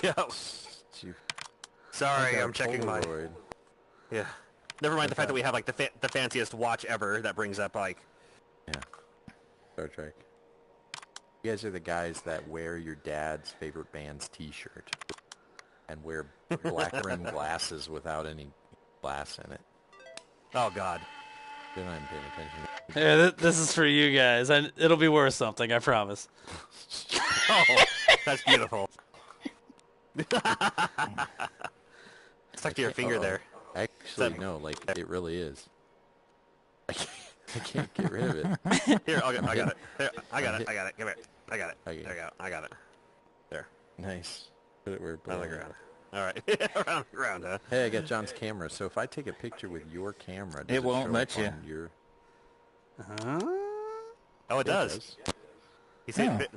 Yeah. You- Sorry, like a I'm checking my. Polaroid. Yeah. Never mind the fact that we have like the fanciest watch ever. That brings up like. Yeah. Star Trek. You guys are the guys that wear your dad's favorite band's T-shirt and wear black rimmed glasses without any glass in it. Oh God. They're not even paying attention. Yeah, this is for you guys, and it'll be worth something, I promise. Oh, that's beautiful. Stuck to your finger there. Actually, no, like it really is. I can't get rid of it. Here, I got it. There, I got it. Give it. I got it. Okay. There you go. I got it. There. Nice. Put it where it On the belongs. ground. All right. around, huh? Hey, I got John's camera. So if I take a picture with your camera, does It won't show let up you. on Your... Oh, it does. does. He said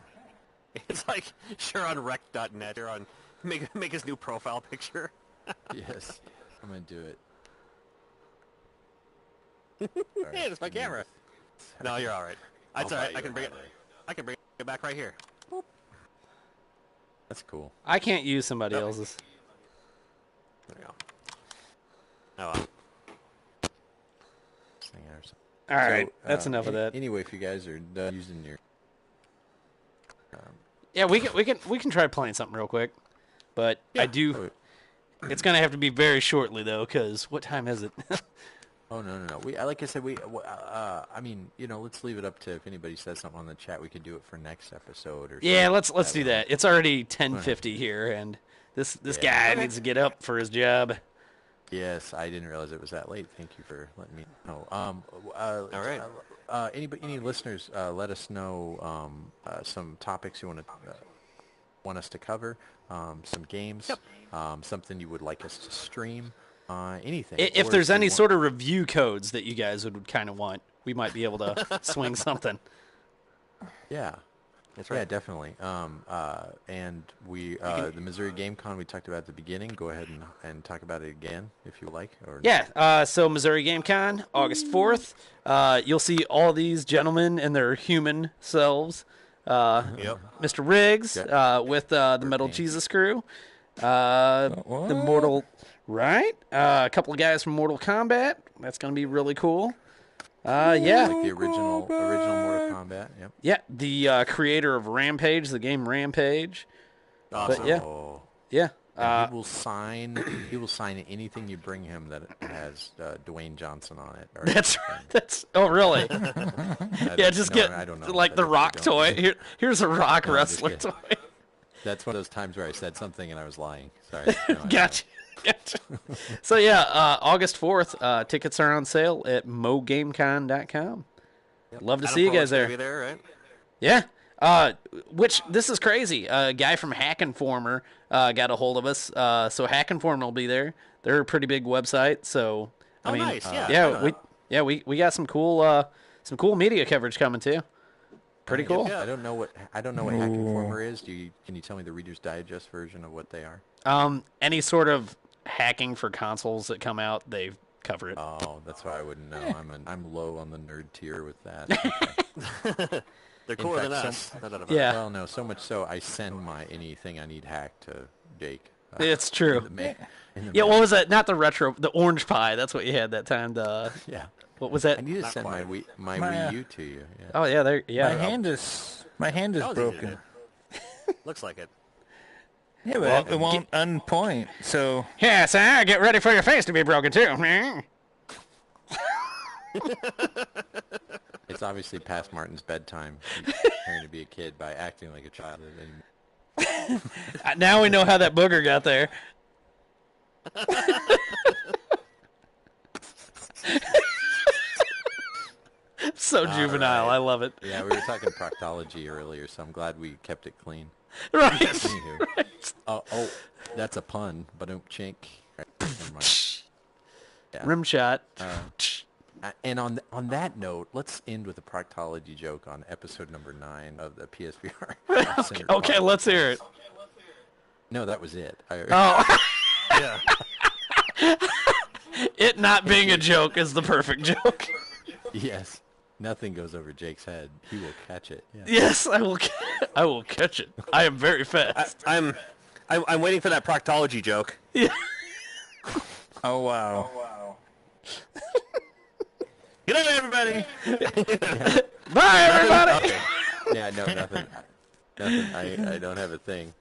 it's like SharonRec.net. You're on make his new profile picture. Yes, I'm gonna do it. Hey, it's my camera. No, you're all right. That's all right. I can bring it. I can bring it back right here. That's cool. I can't use somebody else's. There you go. Oh well. All right, So, that's enough of that. Anyway, if you guys are done using your, Yeah, we can try playing something real quick, but I do. It's gonna have to be very shortly though, because what time is it? Oh no. Like I said, I mean, let's leave it up to if anybody says something on the chat, we could do it for next episode or. Yeah, something. let's do that. It's already 10:50 here, and this guy needs to get up for his job. Yes, I didn't realize it was that late. Thank you for letting me know. All right. Any listeners, let us know some topics you want us to cover, some games, something you would like us to stream, anything. If Or there's you any want- sort of review codes that you guys would kind of want, we might be able to swing something. Yeah. That's Yeah, right. definitely. And we, the Missouri Game Con we talked about at the beginning, go ahead and talk about it again if you like. Or Yeah, so Missouri Game Con, August 4th. You'll see all these gentlemen and their human selves. Yep. Mr. Riggs with the Metal Jesus crew. The Mortal... Right? A couple of guys from Mortal Kombat. That's going to be really cool. Yeah. Like the original Mortal Kombat. Yep. Yeah, the creator of Rampage, the game Rampage. Awesome. But yeah, Oh. yeah. And he will sign anything you bring him that has Dwayne Johnson on it. Or That's oh really? I Yeah, don't- just no, get I don't know. like I the don't- Rock I don't- toy. Here's a Rock No, I'm just wrestler kidding. toy. That's one of those times where I said something and I was lying. Sorry. No, I Gotcha. So yeah, August 4th, tickets are on sale at mogamecon.com. Love to Adam see you Pollock's guys gonna there. Be there, right? Yeah. Which this is crazy. A guy from Hackinformer got a hold of us. So Hackinformer will be there. They're a pretty big website. So I mean, nice. Yeah. we got some cool media coverage coming too. Pretty cool. I don't know what Hackinformer is. Can you tell me the Reader's Digest version of what they are? Any sort of hacking for consoles that come out, they cover it. Oh, that's why I wouldn't know. I'm low on the nerd tier with that. Okay. They're cooler fact, than some- us. No doubt about Yeah. Well, no, so much so I send my anything I need hacked to Jake. It's true. in the Yeah, mail. what was that? Not the retro, the orange pie. That's what you had that time. Yeah. What was that? I need to Not send quite. my My, Wii U to you. Yeah. Oh yeah, there. Yeah. My hand is that was easy to broken. do. Looks like it. Yeah, but it won't unpoint. So Yeah, sir. Get ready for your face to be broken too. It's obviously past Martin's bedtime. He's trying to be a kid by acting like a child. Now we know how that booger got there. So juvenile. right. I love it. Yeah, we were talking proctology earlier, so I'm glad we kept it clean. Right. Anywho. Right. Oh, that's a pun, but don't chink. Right, never mind. Yeah. Rim shot. And on that note, let's end with a proctology joke on episode number 9 of the PSVR. Okay, let's hear it. No, that was it. Oh. Yeah. It not being a joke is the perfect joke. Yes. Nothing goes over Jake's head. He will catch it. Yeah. Yes, I will. I will catch it. I am very fast. I'm waiting for that proctology joke. Yeah. Oh, wow. Good night, everybody. Bye, everybody. Okay. Yeah, no, nothing. Nothing. I don't have a thing.